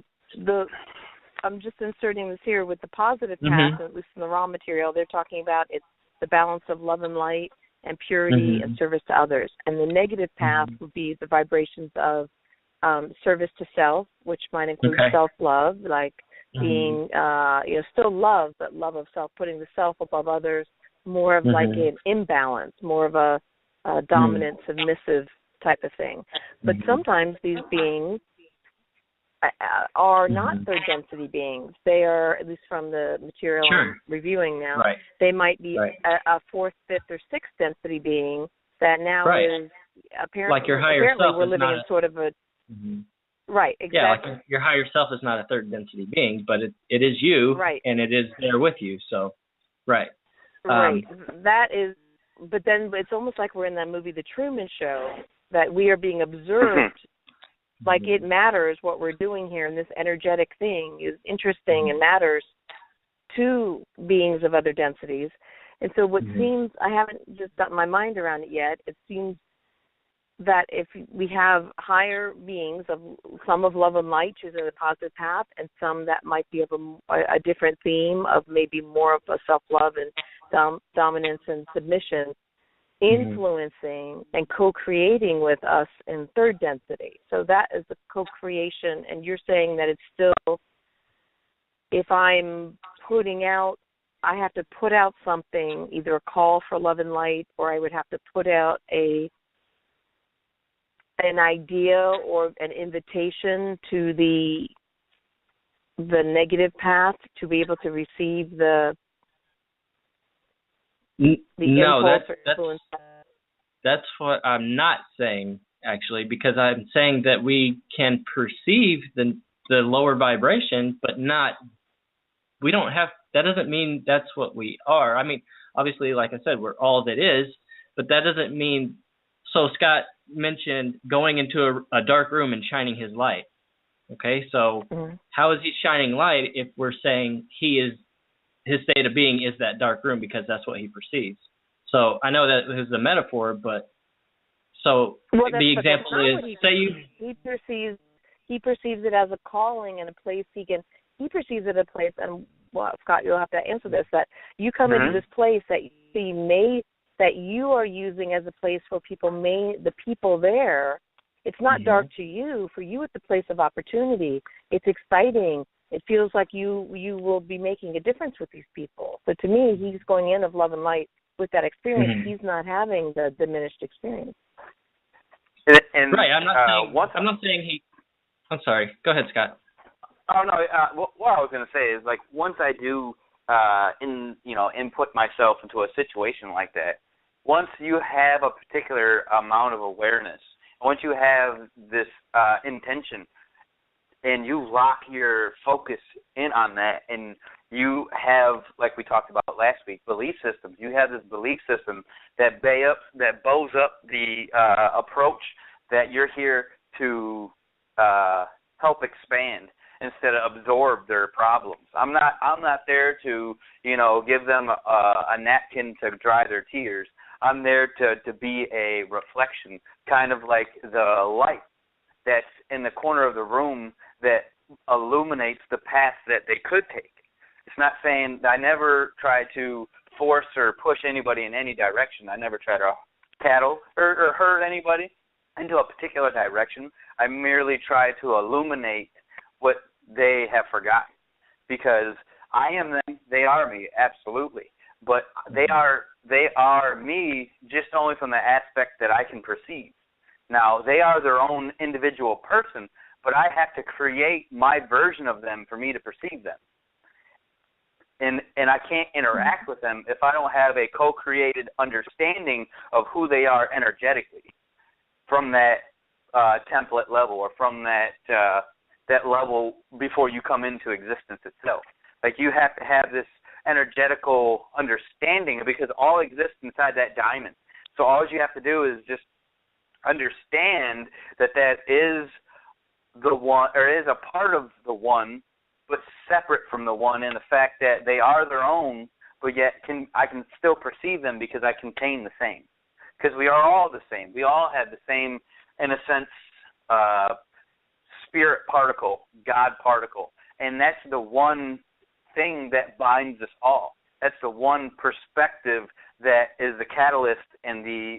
I'm just inserting this here with the positive path, at least in the raw material. They're talking about it's the balance of love and light and purity and service to others. And the negative path would be the vibrations of service to self, which might include self-love, like being, still love, but love of self, putting the self above others, more of like an imbalance, more of a dominant, submissive type of thing. But sometimes these beings are not third density beings. They are, at least from the material I'm reviewing now, they might be a fourth, fifth, or sixth density being that now is apparently, like your higher self we're living in sort of a right, exactly. Yeah, like your higher self is not a third density being, but it is you, and it is there with you. So, right. That is, but then it's almost like we're in that movie, The Truman Show, that we are being observed. Like it matters what we're doing here, and this energetic thing is interesting and matters to beings of other densities. And so what seems, I haven't just gotten my mind around it yet, it seems that if we have higher beings, of some of love and light choosing the positive path, and some that might be of a different theme of maybe more of a self-love and dominance and submission, influencing and co-creating with us in third density. So that is the co-creation, and you're saying that it's still, if I'm putting out, I have to put out something, either a call for love and light, or I would have to put out an idea or an invitation to the negative path to be able to receive the no, that's what I'm not saying, actually, because I'm saying that we can perceive the lower vibration, but we don't have, that doesn't mean that's what we are. I mean, obviously, like I said, we're all that is, but that doesn't mean, so Scott mentioned going into a dark room and shining his light. Okay, so how is he shining light if we're saying his state of being is that dark room because that's what he perceives? So I know that is a metaphor, but so the example is, say he perceives it as a calling and a place he perceives it a place, and Scott, you'll have to answer this, that you come into this place that that you are using as a place for the people there. It's not dark to you. For you, it's a place of opportunity. It's exciting. It feels like you will be making a difference with these people. So to me, he's going in of love and light with that experience. He's not having the diminished experience. And right. I'm not saying he. I'm sorry. Go ahead, Scott. Oh no. What I was going to say is, like, once I do input myself into a situation like that, once you have a particular amount of awareness, once you have this intention, and you lock your focus in on that, and you have, like we talked about last week, belief systems. You have this belief system that bows up the approach that you're here to help expand instead of absorb their problems. I'm not there to give them a napkin to dry their tears. I'm there to be a reflection, kind of like the light that's in the corner of the room that illuminates the path that they could take. It's not saying, I never try to force or push anybody in any direction. I never try to cattle or hurt anybody into a particular direction. I merely try to illuminate what they have forgotten, because I am them, they are me, absolutely. But they are me just only from the aspect that I can perceive. Now, they are their own individual person, but I have to create my version of them for me to perceive them. And I can't interact with them if I don't have a co-created understanding of who they are energetically from that template level, or from that level before you come into existence itself. Like, you have to have this energetical understanding, because all exists inside that diamond. So all you have to do is just understand that is the one, or is a part of the one, but separate from the one, in the fact that they are their own, but yet I can still perceive them because I contain the same. Because we are all the same. We all have the same, in a sense, spirit particle, God particle. And that's the one thing that binds us all. That's the one perspective that is the catalyst and the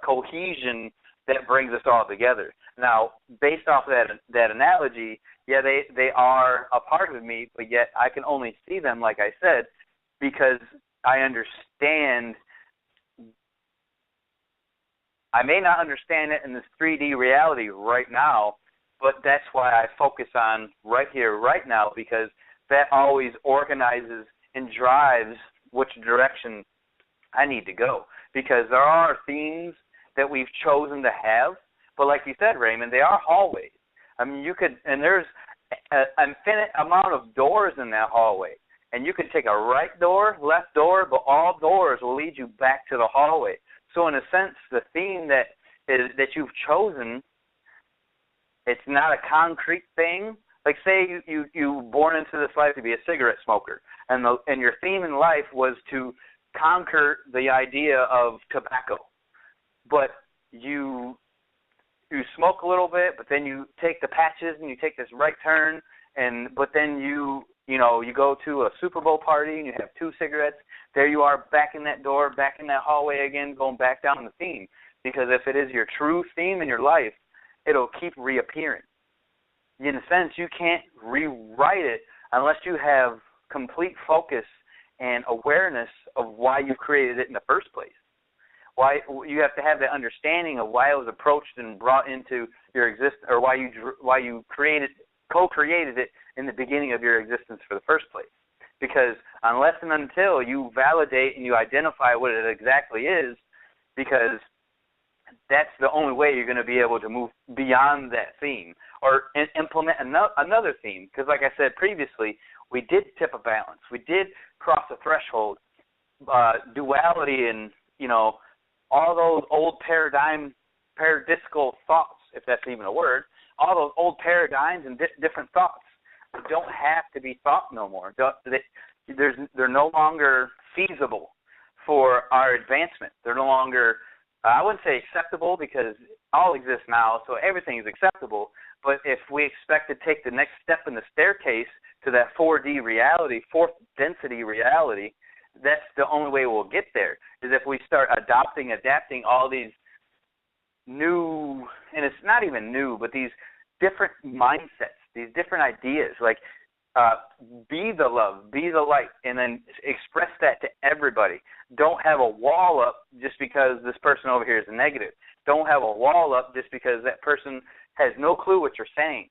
cohesion that brings us all together. Now, based off of that analogy, yeah, they are a part of me, but yet I can only see them, like I said, because I understand. I may not understand it in this 3D reality right now, but that's why I focus on right here, right now, because that always organizes and drives which direction I need to go. Because there are themes that we've chosen to have, but like you said, Raymond, they are hallways. I mean, you could, and there's an infinite amount of doors in that hallway. And you could take a right door, left door, but all doors will lead you back to the hallway. So in a sense, the theme that you've chosen, it's not a concrete thing. Like say you born into this life to be a cigarette smoker, and your theme in life was to conquer the idea of tobacco. But you smoke a little bit, but then you take the patches and you take this right turn, but then you go to a Super Bowl party and you have 2 cigarettes. There you are back in that door, back in that hallway again, going back down the theme. Because if it is your true theme in your life, it'll keep reappearing. In a sense, you can't rewrite it unless you have complete focus and awareness of why you created it in the first place. Why you have to have the understanding of why it was approached and brought into your existence, or why you co-created it in the beginning of your existence for the first place. Because unless and until you validate and you identify what it exactly is, because that's the only way you're going to be able to move beyond that theme or implement another theme. Because like I said previously, we did tip a balance. We did cross a threshold. Duality and, all those old paradisical thoughts, if that's even a word, all those old paradigms and different thoughts don't have to be thought no more. They're no longer feasible for our advancement. They're no longer, I wouldn't say acceptable, because all exists now, so everything is acceptable. But if we expect to take the next step in the staircase to that 4D reality, fourth density reality, that's the only way we'll get there, is if we start adapting all these new, and it's not even new, but these different mindsets, these different ideas, like be the love, be the light, and then express that to everybody. Don't have a wall up just because this person over here is a negative. Don't have a wall up just because that person has no clue what you're saying.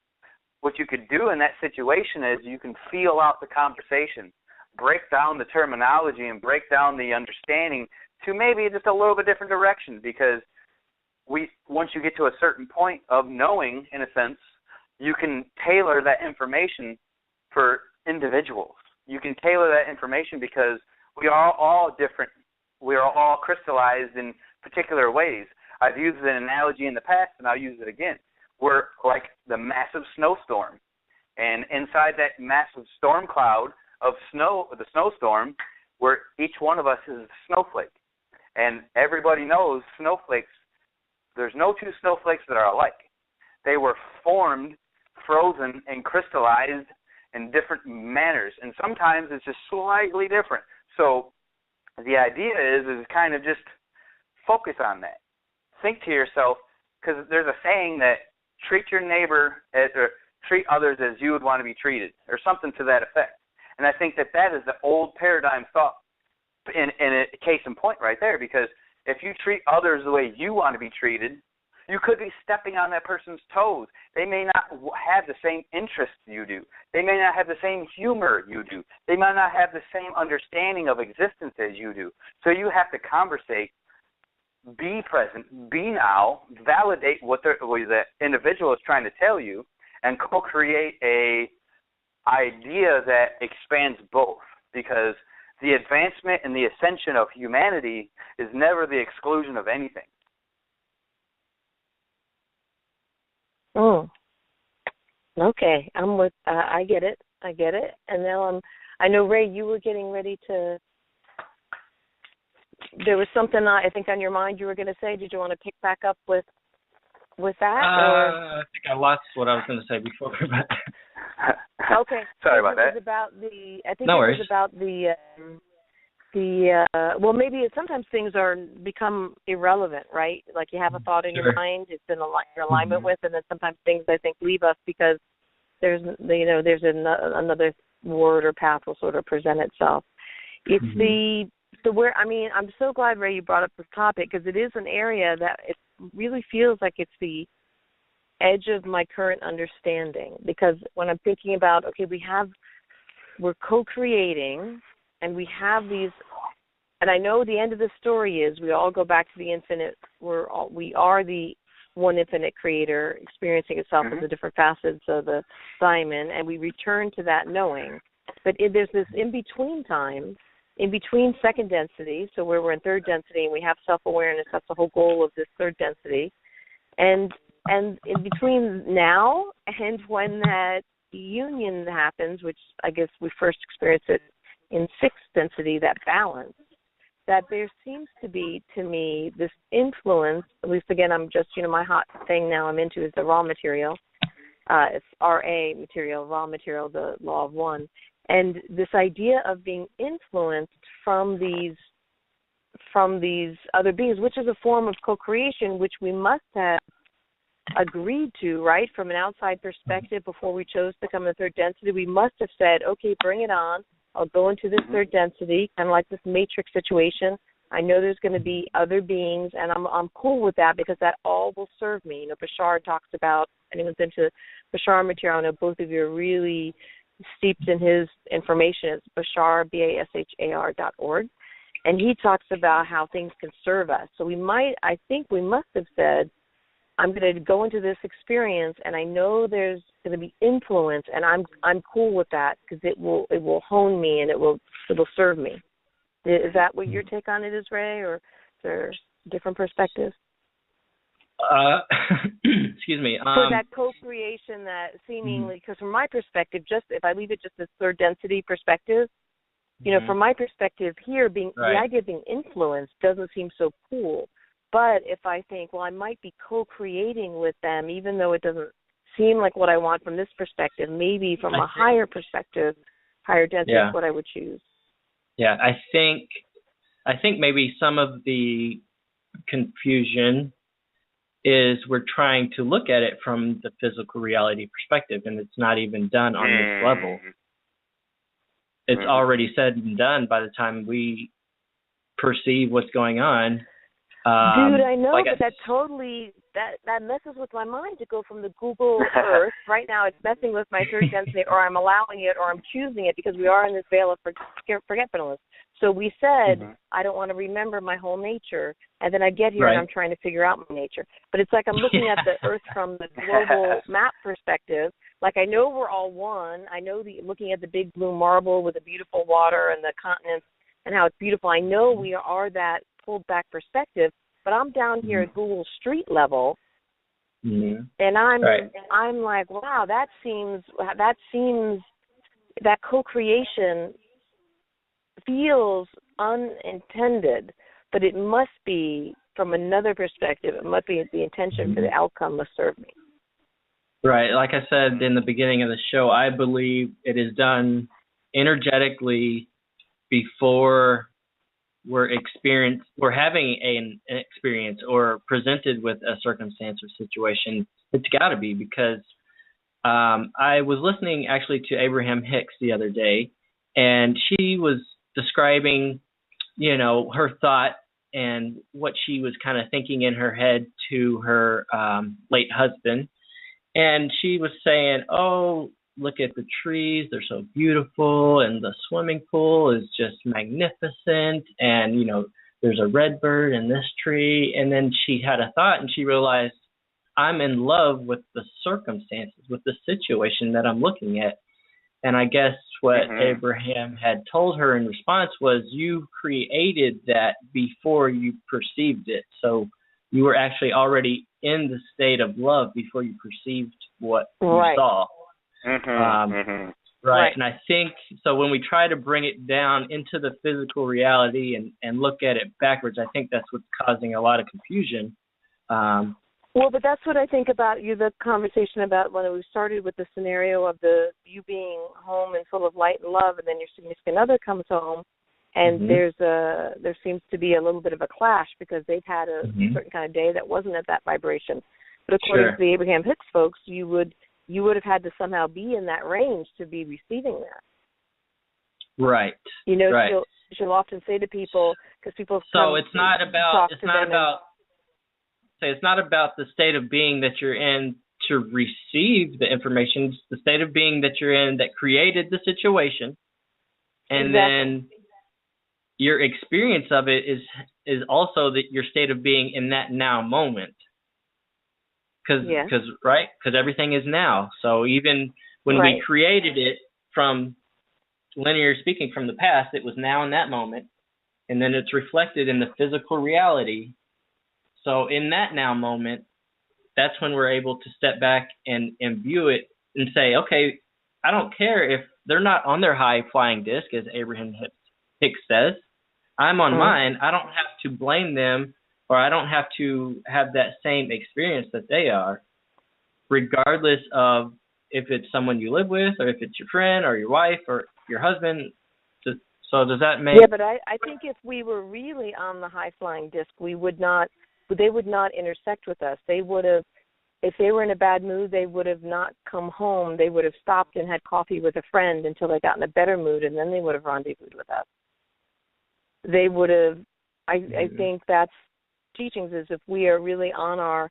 What you could do in that situation is you can feel out the conversation, break down the terminology and break down the understanding to maybe just a little bit different direction, because once you get to a certain point of knowing, in a sense, you can tailor that information for individuals. You can tailor that information because we are all different. We are all crystallized in particular ways. I've used an analogy in the past, and I'll use it again. We're like the massive snowstorm, and inside that massive storm cloud of snow, the snowstorm, where each one of us is a snowflake. And everybody knows snowflakes, there's no 2 snowflakes that are alike. They were formed, frozen, and crystallized in different manners, and sometimes it's just slightly different. So the idea is kind of just focus on that. Think to yourself, because there's a saying that treat your neighbor or treat others as you would want to be treated, or something to that effect. And I think that is the old paradigm thought in a case in point right there, because if you treat others the way you want to be treated, you could be stepping on that person's toes. They may not have the same interests you do. They may not have the same humor you do. They might not have the same understanding of existence as you do. So you have to conversate, be present, be now, validate what the individual is trying to tell you, and co-create a idea that expands both, because the advancement and the ascension of humanity is never the exclusion of anything. Okay, I'm with. I get it. And now I know, Ray, you were getting ready to. There was something I think on your mind you were going to say. Did you want to pick back up with with that? I think I lost what I was going to say before. Okay. Sorry about that. It was about the. I think No it worries. was about the. Well, maybe sometimes things become irrelevant, right? Like you have a thought in your mind, it's in alignment with, and then sometimes things I think leave us because there's another word or path will sort of present itself. It's I'm so glad, Ray, you brought up this topic because it is an area that it really feels like it's the edge of my current understanding. Because when I'm thinking about, okay, we're co-creating and we have these, and I know the end of the story is we all go back to the infinite. We are the one infinite creator experiencing itself as the different facets of the diamond, and we return to that knowing. But there's this in-between time, in between second density, so where we're in third density and we have self-awareness, that's the whole goal of this third density. And in between now and when that union happens, which I guess we first experience it in sixth density, that balance, that there seems to be, to me, this influence, at least again, I'm just, my hot thing now I'm into is the raw material. It's RA material, raw material, the law of one. And this idea of being influenced from these other beings, which is a form of co-creation, which we must have agreed to, right, from an outside perspective before we chose to come in third density. We must have said, okay, bring it on. I'll go into this third density, kind of like this matrix situation. I know there's going to be other beings, and I'm cool with that because that all will serve me. Bashar talks about, anyone's into Bashar material, I know both of you are really steeped in his information. It's Bashar, BASHAR.org. And he talks about how things can serve us. So I think we must have said, I'm going to go into this experience, and I know there's going to be influence, and I'm cool with that because it will hone me and it will serve me. Is that what your take on it is, Ray, or is there a different perspective? Excuse me. For that co-creation that seemingly, because from my perspective, just if I leave it just this third density perspective, from my perspective here, the idea of being influenced doesn't seem so cool. But if I think, well, I might be co-creating with them, even though it doesn't seem like what I want from this perspective, maybe from a higher perspective, higher density is what I would choose. Yeah, I think maybe some of the confusion is we're trying to look at it from the physical reality perspective, and it's not even done on this level. It's already said and done by the time we perceive what's going on. Dude, I know, but that totally, that messes with my mind to go from the Google Earth. Right now it's messing with my third density, or I'm allowing it, or I'm choosing it because we are in this veil of forgetfulness. So we said, I don't want to remember my whole nature, and then I get here and I'm trying to figure out my nature. But it's like I'm looking at the Earth from the global map perspective. Like I know we're all one. I know looking at the big blue marble with the beautiful water and the continents and how it's beautiful. I know we are that pulled back perspective, but I'm down here at Google Street level, and I'm like, wow, that co-creation feels unintended, but it must be from another perspective. It must be the intention for the outcome must serve me. Right. Like I said in the beginning of the show, I believe it is done energetically before we're having an experience or presented with a circumstance or situation. It's got to be because I was listening actually to Abraham Hicks the other day, and she was describing, her thought and what she was kind of thinking in her head to her late husband. And she was saying, oh, look at the trees, they're so beautiful, and the swimming pool is just magnificent, and there's a red bird in this tree. And then she had a thought and she realized, I'm in love with the circumstances, with the situation that I'm looking at. And I guess what Abraham had told her in response was, you created that before you perceived it. So you were actually already in the state of love before you perceived what you saw. Right. And I think, so when we try to bring it down into the physical reality and look at it backwards, I think that's what's causing a lot of confusion. Well, but that's what I think about the conversation about when we started with the scenario of you being home and full of light and love, and then your significant other comes home, and there seems to be a little bit of a clash because they've had a certain kind of day that wasn't at that vibration. But according to the Abraham Hicks folks, you would have had to somehow be in that range to be receiving that. Right. Right. She'll often say to people, because people it's not about the state of being that you're in to receive the information. It's the state of being that you're in that created the situation, and then your experience of it is also your state of being in that now moment. Because everything is now. So even when we created it from linear speaking from the past, it was now in that moment, and then it's reflected in the physical reality. So in that now moment, that's when we're able to step back and view it and say, okay, I don't care if they're not on their high flying disc, as Abraham Hicks says. I'm on mine. I don't have to blame them, or I don't have to have that same experience that they are, regardless of if it's someone you live with, or if it's your friend or your wife or your husband. So does that make... Yeah, but I think if we were really on the high-flying disc, they would not intersect with us. They would have, if they were in a bad mood, they would have not come home. They would have stopped and had coffee with a friend until they got in a better mood, and then they would have rendezvoused with us. They would have, I think that's teachings, is if we are really in our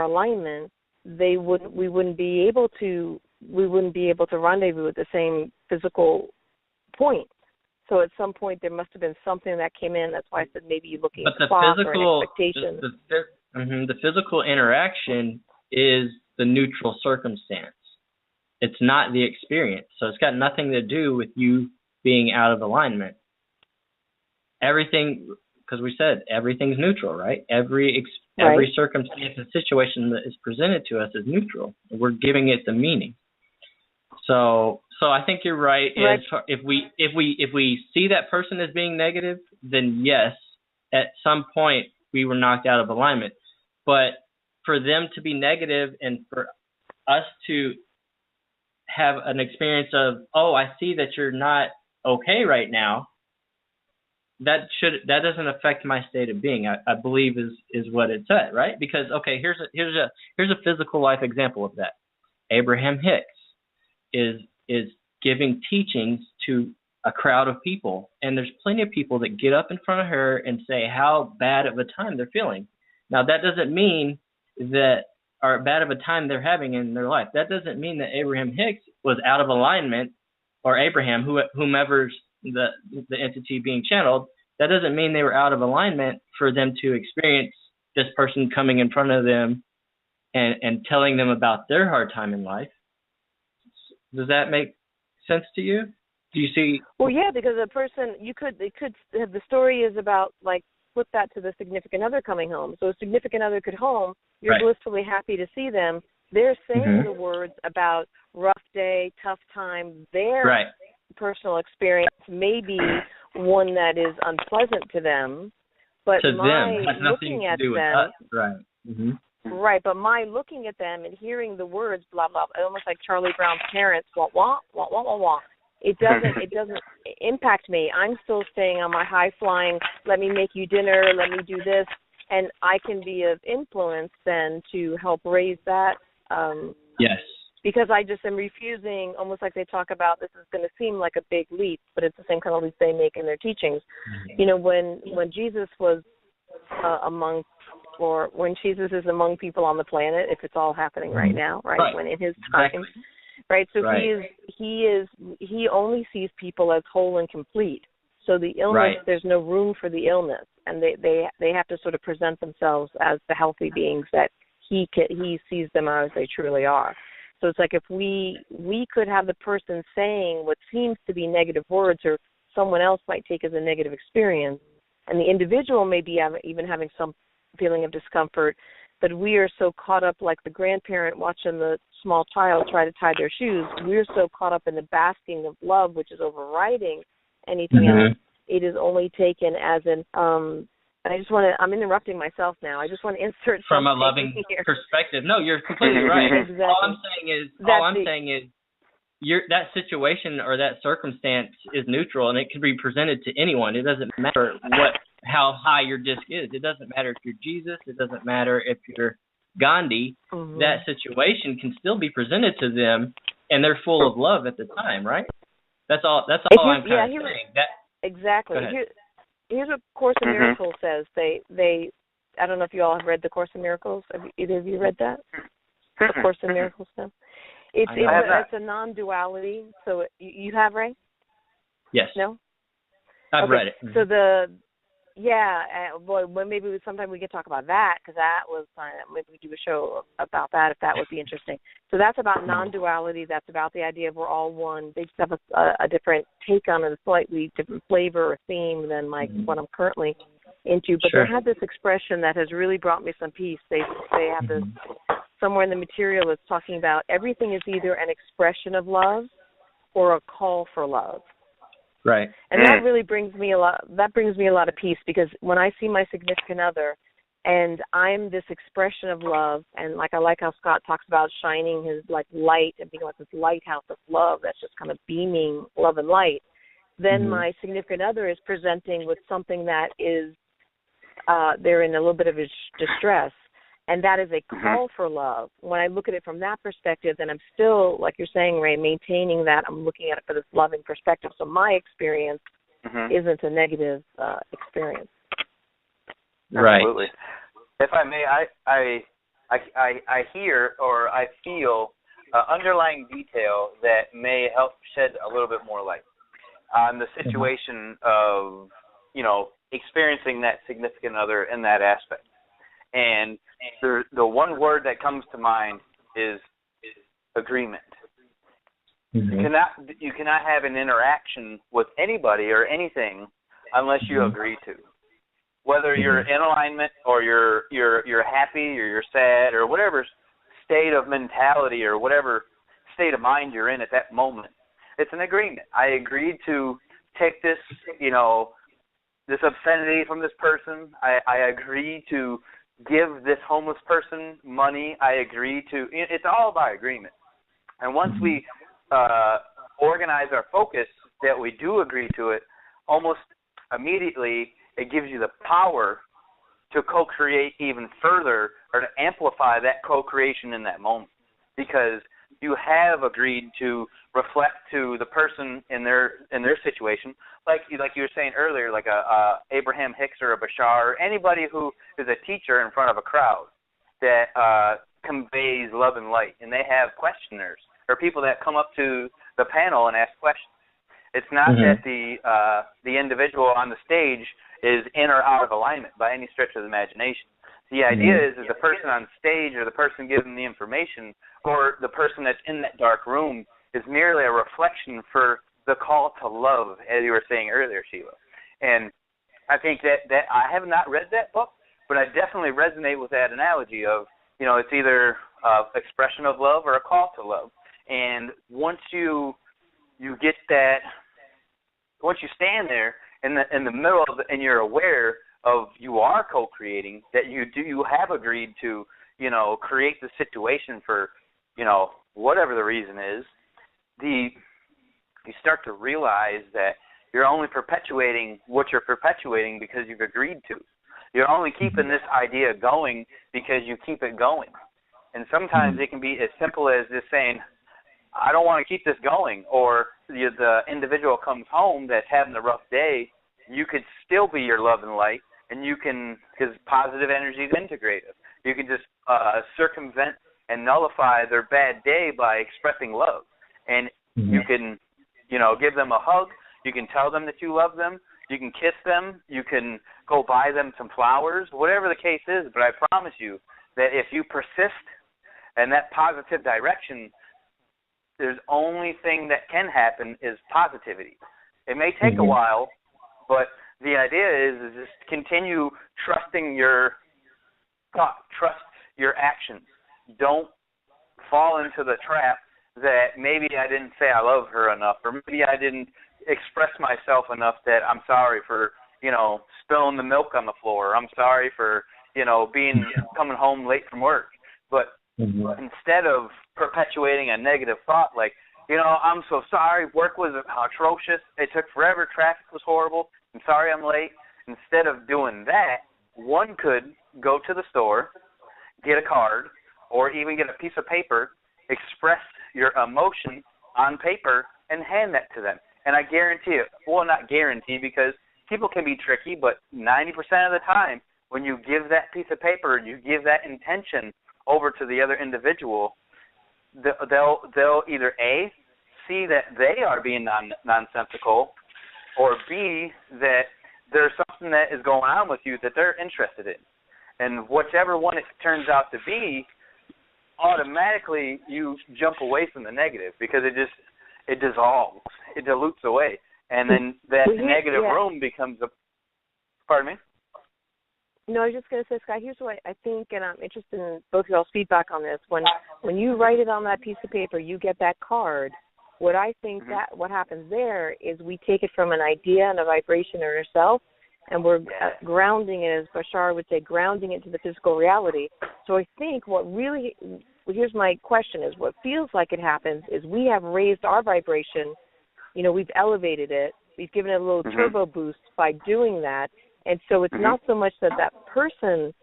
alignment, we wouldn't be able to rendezvous at the same physical point. So at some point there must have been something that came in. That's why I said maybe you're looking at the clock or an expectation. The physical interaction is the neutral circumstance. It's not the experience. So it's got nothing to do with you being out of alignment. Everything, because we said everything's neutral, right? Every circumstance and situation that is presented to us is neutral. We're giving it the meaning. So I think you're right. If we see that person as being negative, then yes, at some point we were knocked out of alignment. But for them to be negative and for us to have an experience of, oh, I see that you're not okay right now, that doesn't affect my state of being. I believe is what it said, right? Because okay, here's a physical life example of that. Abraham Hicks is giving teachings to a crowd of people, and there's plenty of people that get up in front of her and say how bad of a time they're feeling. Now that doesn't mean that, or bad of a time they're having in their life. That doesn't mean that Abraham Hicks was out of alignment, or Abraham, whomever's the entity being channeled. That doesn't mean they were out of alignment for them to experience this person coming in front of them and telling them about their hard time in life. Does that make sense to you? Do you see? Well, yeah, because a person, they could have, the story is about, like, flip that to the significant other coming home. So a significant other could home, you're blissfully happy to see them. They're saying the words about rough day, tough time. Their personal experience may be one that is unpleasant to them, but to my them. It has looking nothing at to do them, with us. Right, but my looking at them and hearing the words blah blah, almost like Charlie Brown's parents, wah wah wah wah wah wah. It doesn't impact me. I'm still staying on my high flying. Let me make you dinner. Let me do this, and I can be of influence then to help raise that. Yes. Because I just am refusing, almost like they talk about, this is going to seem like a big leap, but it's the same kind of leap they make in their teachings. You know, when Jesus was among, or when Jesus is among people on the planet, if it's all happening right now, right? When in his time, right? So he only sees people as whole and complete. So the illness, there's no room for the illness, and they have to sort of present themselves as the healthy beings that he sees them as they truly are. So it's like if we could have the person saying what seems to be negative words, or someone else might take as a negative experience, and the individual may be even having some feeling of discomfort, but we are so caught up, like the grandparent watching the small child try to tie their shoes, we're so caught up in the basking of love, which is overriding anything else. It is only taken as I'm interrupting myself now. I just want to insert from a something loving here. perspective. No, you're completely right. Exactly. All I'm saying is that situation or that circumstance is neutral, and it can be presented to anyone. It doesn't matter how high your disc is. It doesn't matter if you're Jesus. It doesn't matter if you're Gandhi. Mm-hmm. That situation can still be presented to them, and they're full of love at the time, right? That's all I'm kind of saying. Exactly. Go ahead. Here's what Course in Miracles says. They I don't know if you all have read the Course in Miracles. Have either of you read that? The Course in Miracles stuff. It's a non-duality. So you have, Ray? Yes. No? I've read it. So maybe sometime we could talk about that, because that was maybe we do a show about that if that would be interesting. So that's about non-duality. That's about the idea of we're all one. They just have a different take on it, a slightly different flavor or theme than what I'm currently into. But they had this expression that has really brought me some peace. They have this somewhere in the material that's talking about everything is either an expression of love or a call for love. Right. And that really brings me a lot of peace, because when I see my significant other and I'm this expression of love, and I like how Scott talks about shining his light and being like this lighthouse of love that's just kind of beaming love and light, then my significant other is presenting with something that is they're in a little bit of distress. And that is a call for love. When I look at it from that perspective, then I'm still, like you're saying, Ray, maintaining that. I'm looking at it for this loving perspective. So my experience isn't a negative experience. Right. Absolutely. If I may, I hear or I feel underlying detail that may help shed a little bit more light on the situation of, experiencing that significant other in that aspect. And the one word that comes to mind is agreement. You cannot have an interaction with anybody or anything unless you agree to. Whether you're in alignment or you're happy or you're sad or whatever state of mentality or whatever state of mind you're in at that moment, it's an agreement. I agreed to take this, this obscenity from this person. I agree to give this homeless person money. I agree to. It's all by agreement. And once we organize our focus that we do agree to it, almost immediately it gives you the power to co-create even further or to amplify that co-creation in that moment, because you have agreed to reflect to the person in their situation, like you were saying earlier, like a Abraham Hicks or a Bashar, or anybody who is a teacher in front of a crowd that conveys love and light, and they have questioners or people that come up to the panel and ask questions. It's not that the individual on the stage is in or out of alignment by any stretch of the imagination. The idea is the person on stage or the person giving the information or the person that's in that dark room is merely a reflection for the call to love, as you were saying earlier, Sheila. And I think that I have not read that book, but I definitely resonate with that analogy of, it's either expression of love or a call to love. And once you get that, once you stand there in the middle of and you're aware of you are co-creating, that you have agreed to, create the situation for, whatever the reason is, you start to realize that you're only perpetuating what you're perpetuating because you've agreed to. You're only keeping this idea going because you keep it going. And sometimes it can be as simple as just saying, I don't want to keep this going, or the individual comes home that's having a rough day, you could still be your love and light, and you can, because positive energy is integrative, you can just circumvent and nullify their bad day by expressing love. And you can, give them a hug, you can tell them that you love them, you can kiss them, you can go buy them some flowers, whatever the case is, but I promise you that if you persist in that positive direction, there's only thing that can happen is positivity. It may take a while, but the idea is just continue trusting your thought, trust your actions. Don't fall into the trap that maybe I didn't say I love her enough, or maybe I didn't express myself enough that I'm sorry for, spilling the milk on the floor. I'm sorry for, coming home late from work. But instead of perpetuating a negative thought like, I'm so sorry, work was atrocious, it took forever, traffic was horrible, I'm sorry I'm late. Instead of doing that, one could go to the store, get a card, or even get a piece of paper, express your emotion on paper, and hand that to them. And I guarantee it, well, not guarantee because people can be tricky, but 90% of the time when you give that piece of paper, you give that intention over to the other individual, they'll either A, see that they are being nonsensical, or B, that there's something that is going on with you that they're interested in. And whichever one it turns out to be, automatically you jump away from the negative because it dissolves, it dilutes away. And then that negative room becomes pardon me? No, I was just going to say, Scott, here's what I think, and I'm interested in both of y'all's feedback on this. When you write it on that piece of paper, you get that card. What I think that what happens there is we take it from an idea and a vibration in ourselves, and we're grounding it, as Bashar would say, grounding it to the physical reality. So I think here's my question, is what feels like it happens is we have raised our vibration, we've elevated it, we've given it a little turbo boost by doing that. And so it's not so much that person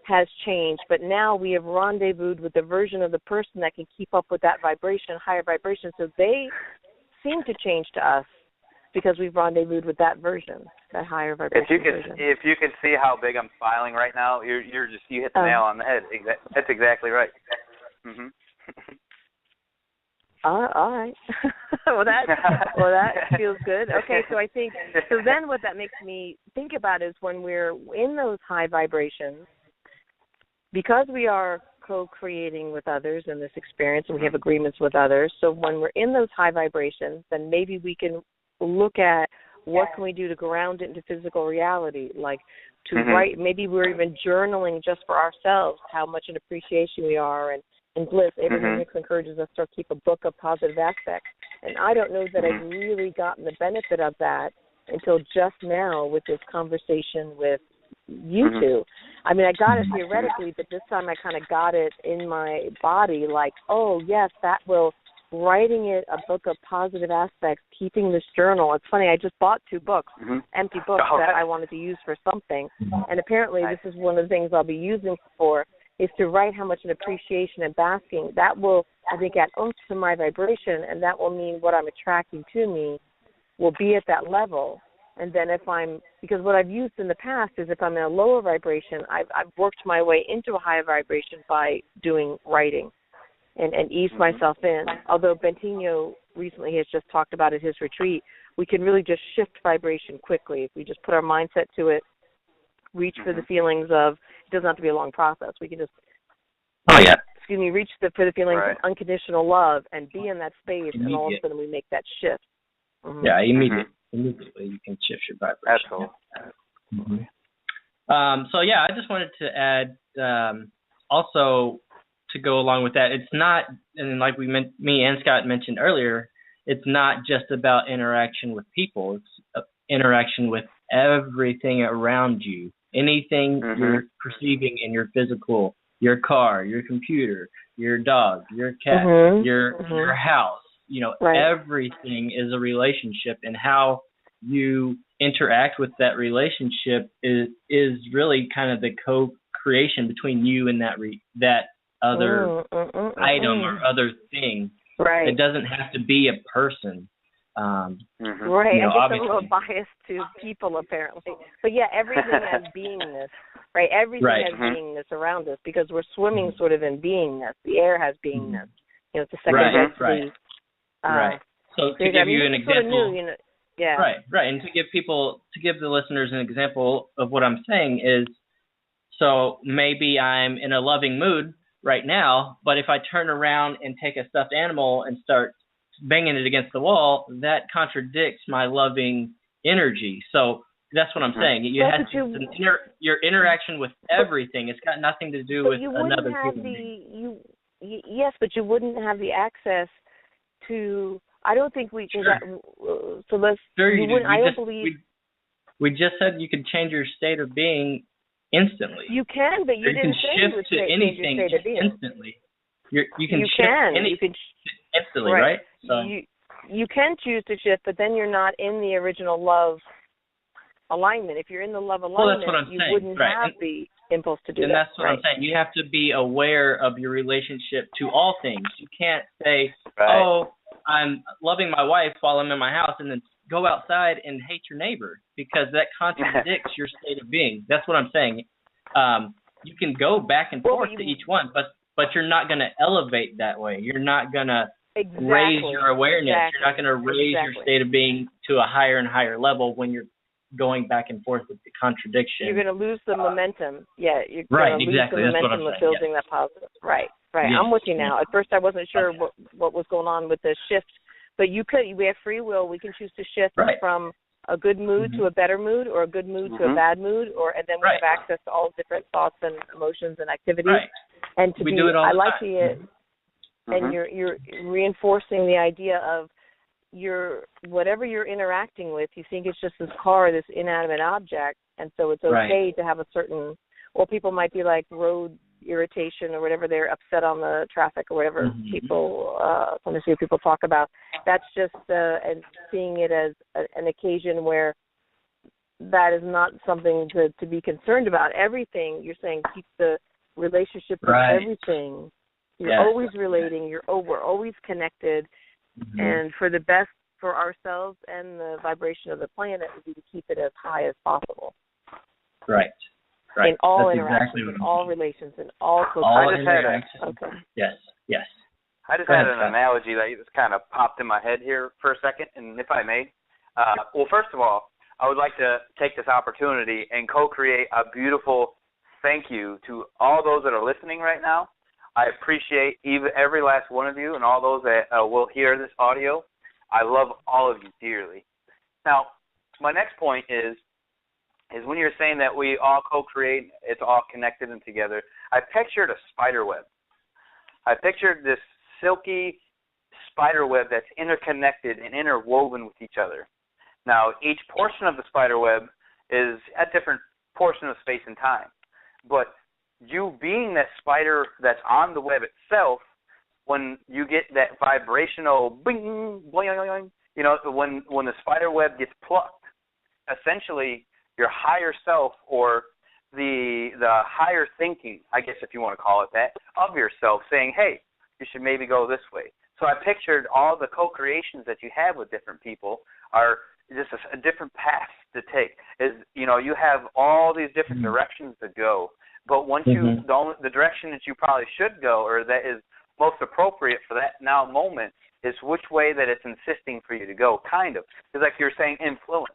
has changed, but now we have rendezvoused with the version of the person that can keep up with that vibration, higher vibration. So they seem to change to us because we've rendezvoused with that version, that higher vibration version. If you could see how big I'm smiling right now, you hit the nail on the head. That's exactly right. All right. well, that feels good. Okay, so I think then what that makes me think about is when we're in those high vibrations, because we are co-creating with others in this experience and we have agreements with others. So when we're in those high vibrations, then maybe we can look at what can we do to ground it into physical reality, like to write. Maybe we're even journaling just for ourselves how much in appreciation we are and bliss. Abraham Hicks encourages us to keep a book of positive aspects. And I don't know that I've really gotten the benefit of that until just now with this conversation with you two. I mean, I got it theoretically, but this time I kind of got it in my body like, oh, yes, that will, writing it, a book of positive aspects, keeping this journal. It's funny, I just bought 2 books, empty books that I wanted to use for something. And apparently this is one of the things I'll be using for is to write how much an appreciation and basking. That will, I think, add oomph to my vibration, and that will mean what I'm attracting to me will be at that level. And then because what I've used in the past is if I'm in a lower vibration, I've worked my way into a higher vibration by doing writing and eased myself in. Although Bentinho recently has just talked about at his retreat, we can really just shift vibration quickly if we just put our mindset to it, reach for the feelings of, it doesn't have to be a long process. We can just, reach for the feelings of unconditional love and be in that space, and all of a sudden we make that shift. Yeah, immediately you can shift your vibration. Absolutely. So I just wanted to add also to go along with that, it's not, and like me and Scott mentioned earlier, it's not just about interaction with people. It's interaction with everything around you. Anything you're perceiving in your physical, your car, your computer, your dog, your cat, your house, everything is a relationship, and how you interact with that relationship is really kind of the co-creation between you and that other item or other thing. Right. It doesn't have to be a person. Right. I get a little biased to people apparently. But everything has beingness, right? Everything has beingness around us because we're swimming sort of in beingness. The air has beingness. It's a second density. Right. So to give you an example. Sort of new, Right. And to give the listeners an example of what I'm saying is, so maybe I'm in a loving mood right now, but if I turn around and take a stuffed animal and start banging it against the wall, that contradicts my loving energy. So that's what I'm saying. Your interaction with everything. It's got nothing to do with another human being. Yes, but you wouldn't have the access to. I don't think we can. So let's. Sure, you wouldn't. I don't believe. We just said you could change your state of being instantly. You can, but you didn't say you would shift to anything your state of being. instantly. You can shift You can instantly, right? So. You can choose to shift, but then you're not in the original love alignment. If you're in the love alignment, that's what I'm you saying. wouldn't have the impulse to do and that. And that's what I'm saying. You have to be aware of your relationship to all things. You can't say, oh, I'm loving my wife while I'm in my house, and then go outside and hate your neighbor, because that contradicts your state of being. That's what I'm saying. You can go back and forth to each one, but you're not going to elevate that way. You're not going to raise your awareness. You're not going to raise your state of being to a higher and higher level when you're going back and forth with the contradiction. You're going to lose the momentum. Yeah, you're right, going to exactly. lose the That's momentum what I'm of saying. building that positive. Right. Yes. I'm with you now. At first, I wasn't sure what was going on with the shift, but we have free will. We can choose to shift from a good mood to a better mood, or a good mood to a bad mood, and then we have access to all different thoughts and emotions and activities. Right. And we do it all the time. And you're reinforcing the idea of whatever you're interacting with, you think it's just this car, this inanimate object, and so it's okay to have a certain, or people might be like road irritation or whatever, they're upset on the traffic or whatever sometimes people talk about. That's just and seeing it as an occasion where that is not something to be concerned about. Everything you're saying, keep the relationship with everything. You're always relating. We're always connected, and for the best for ourselves and the vibration of the planet would be to keep it as high as possible. Right. In all That's interactions, exactly in all relations, in all interactions. Okay. Yes. I just had an analogy that just kind of popped in my head here for a second, and if I may. Well, first of all, I would like to take this opportunity and co-create a beautiful thank you to all those that are listening right now. I appreciate every last one of you and all those that will hear this audio. I love all of you dearly. Now, my next point is when you're saying that we all co-create, it's all connected and together, I pictured a spider web. I pictured this silky spider web that's interconnected and interwoven with each other. Now, each portion of the spider web is a different portion of space and time, but you being that spider that's on the web itself, when you get that vibrational bing, boing, when the spider web gets plucked, essentially your higher self, or the higher thinking, I guess if you want to call it that, of yourself saying, hey, you should maybe go this way. So I pictured all the co-creations that you have with different people are just a different path to take. You have all these different directions to go, but once the direction that you probably should go, or that is most appropriate for that now moment, is which way that it's insisting for you to go, kind of. It's like you're saying influence.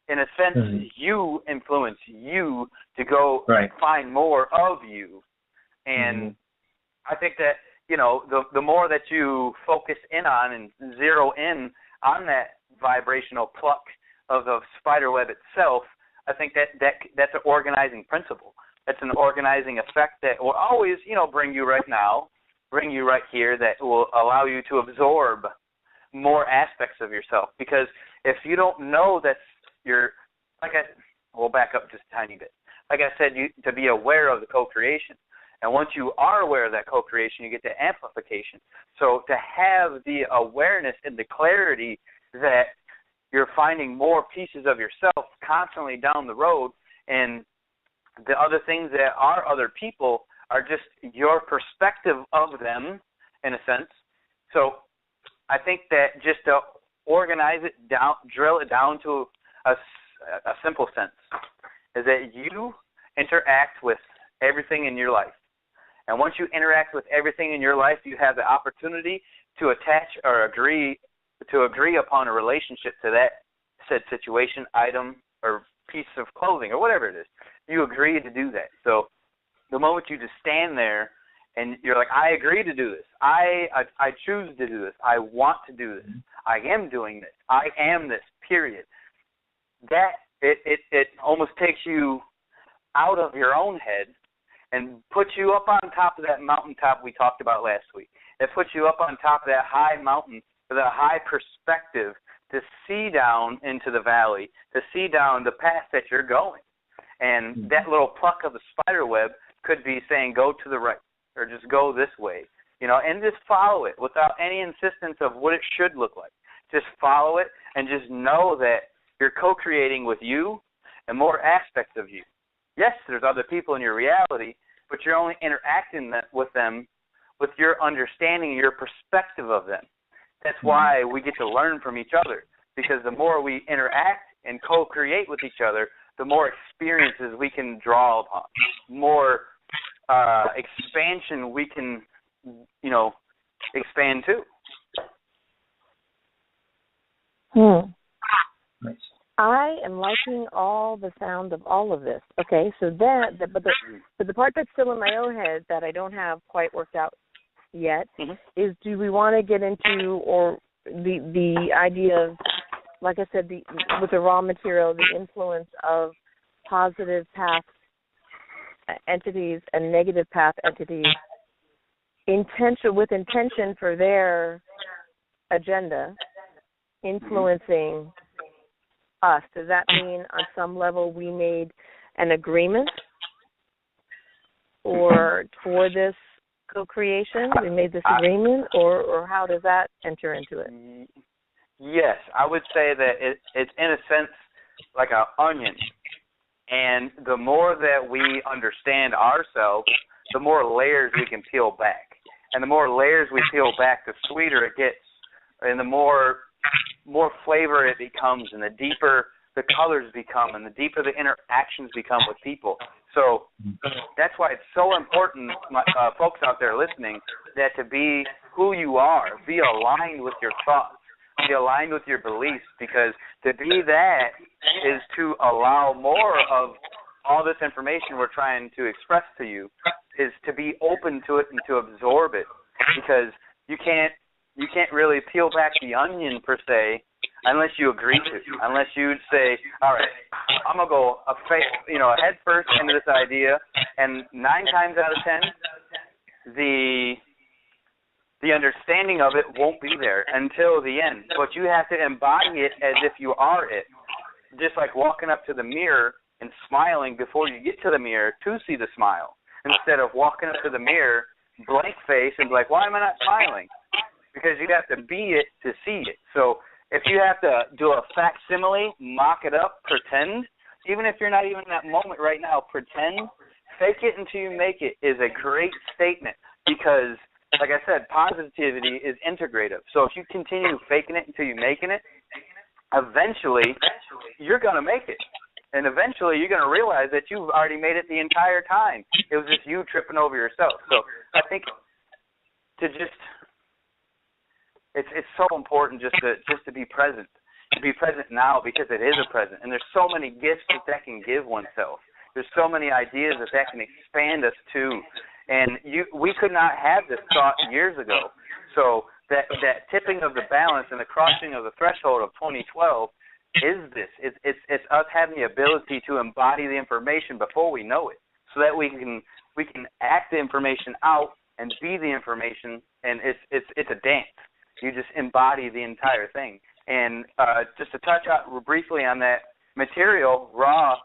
In a sense, you influence you to go find more of you. And I think that, the more that you focus in on and zero in on that vibrational pluck of the spider web itself, I think that's an organizing principle. That's an organizing effect that will always, bring you right here, that will allow you to absorb more aspects of yourself. Because if you don't know that we'll back up just a tiny bit. Like I said, to be aware of the co-creation. And once you are aware of that co-creation, you get the amplification. So to have the awareness and the clarity that you're finding more pieces of yourself constantly down the road, and the other things that are other people are just your perspective of them, in a sense. So I think that just to organize it down, drill it down to a simple sense, is that you interact with everything in your life. And once you interact with everything in your life, you have the opportunity to attach or agree upon a relationship to that said situation, item, or piece of clothing, or whatever it is. You agree to do that. So the moment you just stand there and you're like, I agree to do this. I choose to do this. I want to do this. I am doing this. I am this, period. That it almost takes you out of your own head and puts you up on top of that mountaintop we talked about last week. It puts you up on top of that high mountain with a high perspective to see down into the valley, to see down the path that you're going. And that little pluck of the spider web could be saying, go to the right, or just go this way, and just follow it without any insistence of what it should look like. Just follow it and just know that you're co-creating with you and more aspects of you. Yes, there's other people in your reality, but you're only interacting with them with your understanding, your perspective of them. That's why we get to learn from each other, because the more we interact and co-create with each other, the more experiences we can draw upon, more expansion we can, expand to. Nice. I am liking all the sound of all of this. Okay, so but the part that's still in my own head that I don't have quite worked out yet is, do we want to get into, or the idea of, like I said, with the raw material, the influence of positive path entities and negative path entities, with intention for their agenda influencing us. Does that mean on some level we made an agreement or for this co-creation? We made this agreement, or how does that enter into it? Yes, I would say that it's in a sense like an onion. And the more that we understand ourselves, the more layers we can peel back. And the more layers we peel back, the sweeter it gets. And the more flavor it becomes, and the deeper the colors become, and the deeper the interactions become with people. So that's why it's so important, folks out there listening, that to be who you are, be aligned with your thoughts, be aligned with your beliefs, because to be that is to allow more of all this information we're trying to express to you, is to be open to it and to absorb it, because you can't really peel back the onion per se unless you agree to, unless you say, all right, I'm going to go head first into this idea, and 9 times out of 10, the understanding of it won't be there until the end. But you have to embody it as if you are it, just like walking up to the mirror and smiling before you get to the mirror to see the smile, instead of walking up to the mirror blank face and be like, why am I not smiling? Because you have to be it to see it. So if you have to do a facsimile, mock it up, pretend, even if you're not even in that moment right now, pretend, fake it until you make it is a great statement, because, like I said, positivity is integrative. So if you continue faking it until you're making it, eventually you're going to make it. And eventually you're going to realize that you've already made it the entire time. It was just you tripping over yourself. So I think it's so important just to be present. To be present now, because it is a present. And there's so many gifts that can give oneself. There's so many ideas that can expand us to. And we could not have this thought years ago. So that tipping of the balance and the crossing of the threshold of 2012 is this. It's us having the ability to embody the information before we know it, so that we can act the information out and be the information. And it's a dance. You just embody the entire thing. And just to touch out briefly on that material, raw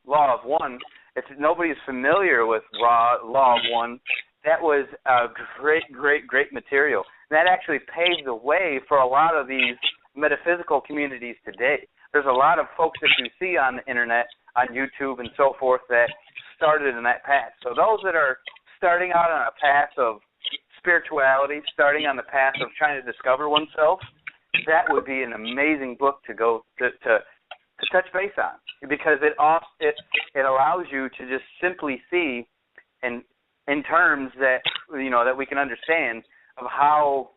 law of one, if nobody's familiar with raw law of one, that was a great, great, great material. That actually paved the way for a lot of these metaphysical communities today. There's a lot of folks that you see on the internet, on YouTube and so forth, that started in that path. So those that are starting out on a path of spirituality, starting on the path of trying to discover oneself, that would be an amazing book to go to touch base on, because it allows you to just simply see in terms that that we can understand of how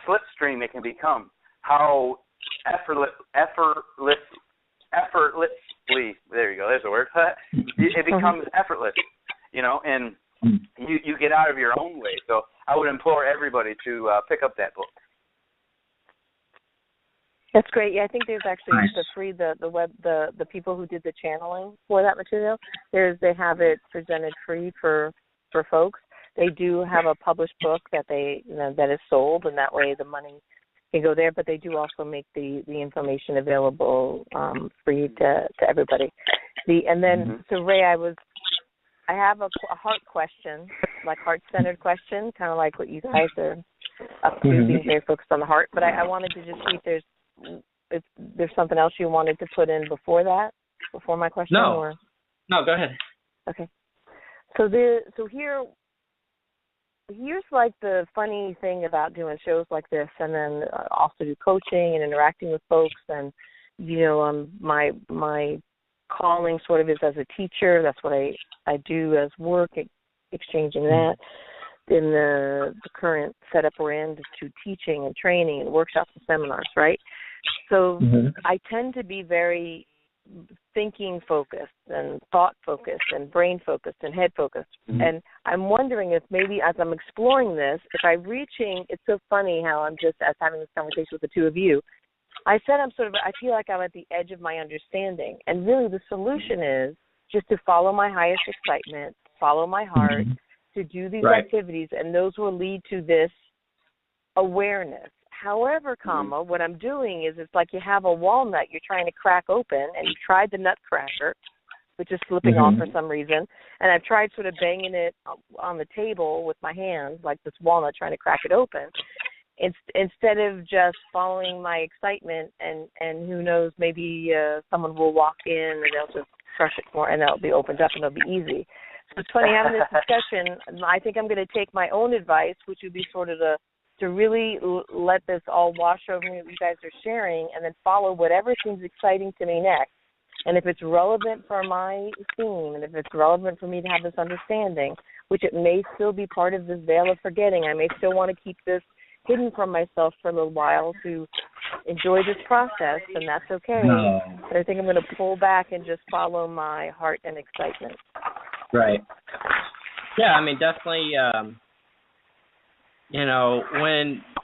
slipstream it can become, how effortlessly, there you go, there's a word, it becomes effortless, and you get out of your own way. So I would implore everybody to pick up that book. That's great. Yeah, I think there's actually the people who did the channeling for that material. They have it presented free for folks. They do have a published book that that is sold, and that way the money, can go there, but they do also make the information available free to everybody. So Ray, I have a heart question, like heart-centered question, kind of like what you guys are up to, being very focused on the heart. But I wanted to just see if there's something else you wanted to put in before my question. No, go ahead. Okay. So here's like the funny thing about doing shows like this, and then also do coaching and interacting with folks, and my calling sort of is as a teacher. That's what I do as work, exchanging that in the current setup we're in to teaching and training and workshops and seminars, right? So I tend to be very thinking focused and thought focused and brain focused and head focused. And I'm wondering if maybe as I'm exploring this, if I'm reaching, it's so funny how I'm just as having this conversation with the two of you, I said I feel like I'm at the edge of my understanding. And really the solution is just to follow my highest excitement, follow my heart, to do these activities, and those will lead to this awareness. However, what I'm doing is it's like you have a walnut you're trying to crack open, and you tried the nut cracker, which is slipping off for some reason, and I've tried sort of banging it on the table with my hands, like this walnut, trying to crack it open. Instead of just following my excitement, and who knows, maybe someone will walk in and they'll just crush it more, and it'll be opened up and it'll be easy. So it's funny having this discussion. I think I'm going to take my own advice, which would be sort of to really let this all wash over me, what you guys are sharing, and then follow whatever seems exciting to me next. And if it's relevant for my theme, and if it's relevant for me to have this understanding, which it may still be part of this veil of forgetting, I may still want to keep this hidden from myself for a little while to enjoy this process, and that's okay. No. But I think I'm going to pull back and just follow my heart and excitement. Right. Yeah, I mean, definitely,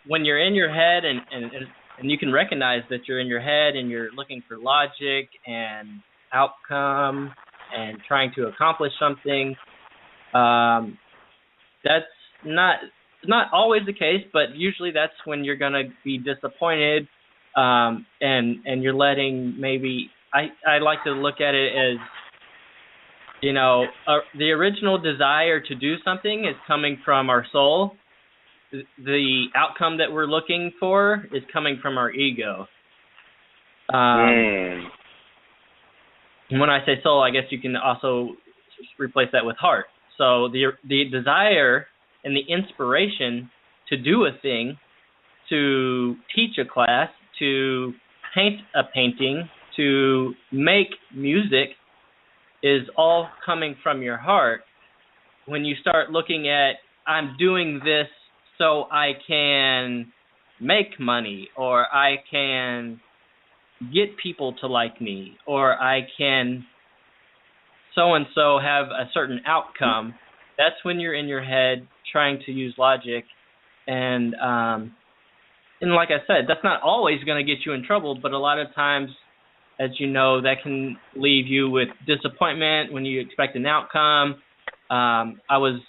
when you're in your head and you can recognize that you're in your head and you're looking for logic and outcome and trying to accomplish something, that's not always the case, but usually that's when you're going to be disappointed, and you're letting I like to look at it as, the original desire to do something is coming from our soul. The outcome that we're looking for is coming from our ego. When I say soul, I guess you can also replace that with heart. So the desire and the inspiration to do a thing, to teach a class, to paint a painting, to make music, is all coming from your heart. When you start looking at, I'm doing this so I can make money, or I can get people to like me, or I can so-and-so have a certain outcome, that's when you're in your head trying to use logic. And like I said, that's not always going to get you in trouble, but a lot of times, as you know, that can leave you with disappointment when you expect an outcome. I was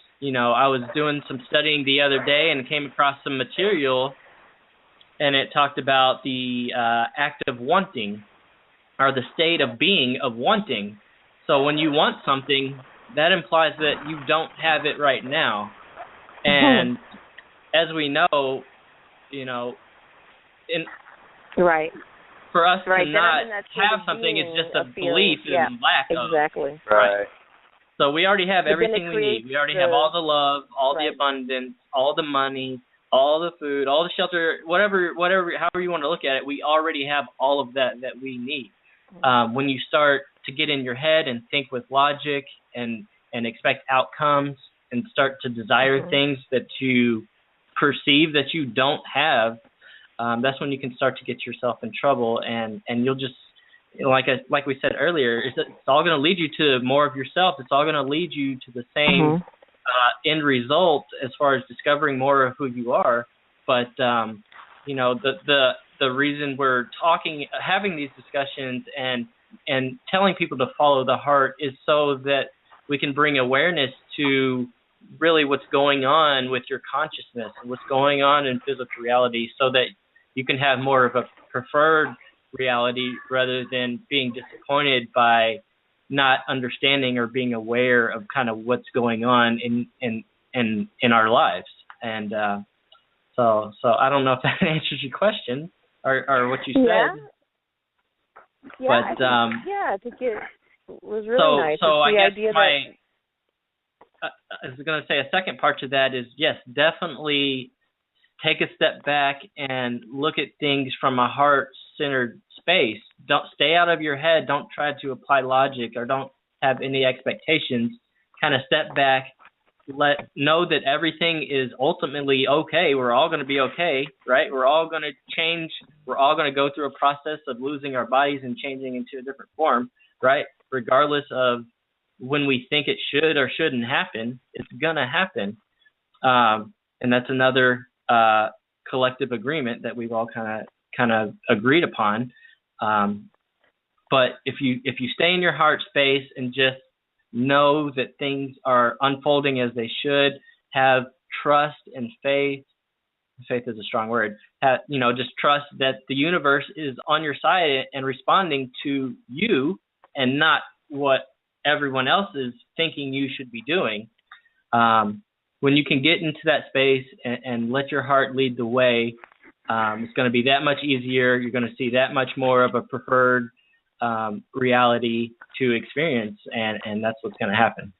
doing some studying the other day and came across some material, and it talked about the act of wanting, or the state of being of wanting. So when you want something, that implies that you don't have it right now. And as we know, right. For us to not have something is just a belief and lack of. Exactly. Right. So we already have everything we need. We already have all the love, all the abundance, all the money, all the food, all the shelter, whatever, however you want to look at it, we already have all of that we need. When you start to get in your head and think with logic and expect outcomes and start to desire things that you perceive that you don't have, that's when you can start to get yourself in trouble, and you'll just, like we said earlier, it's all going to lead you to more of yourself. It's all going to lead you to the same end result as far as discovering more of who you are. But the reason we're having these discussions and telling people to follow the heart is so that we can bring awareness to really what's going on with your consciousness and what's going on in physical reality, so that you can have more of a preferred reality rather than being disappointed by not understanding or being aware of kind of what's going on in our lives. And so I don't know if that answers your question or what you said. Yeah, but I think it was really nice. So I guess idea I was going to say a second part to that is, yes, definitely take a step back and look at things from a heart-centered space. Don't stay out of your head. Don't try to apply logic or don't have any expectations. Kind of step back. Know that everything is ultimately okay. We're all going to be okay, right? We're all going to change. We're all going to go through a process of losing our bodies and changing into a different form, right? Regardless of when we think it should or shouldn't happen, it's going to happen. And that's another collective agreement that we've all kind of agreed upon. But if you stay in your heart space and just know that things are unfolding as they should, have trust and faith. Faith is a strong word. Just trust that the universe is on your side and responding to you and not what everyone else is thinking you should be doing. When you can get into that space and let your heart lead the way, it's going to be that much easier. You're going to see that much more of a preferred reality to experience, and that's what's going to happen.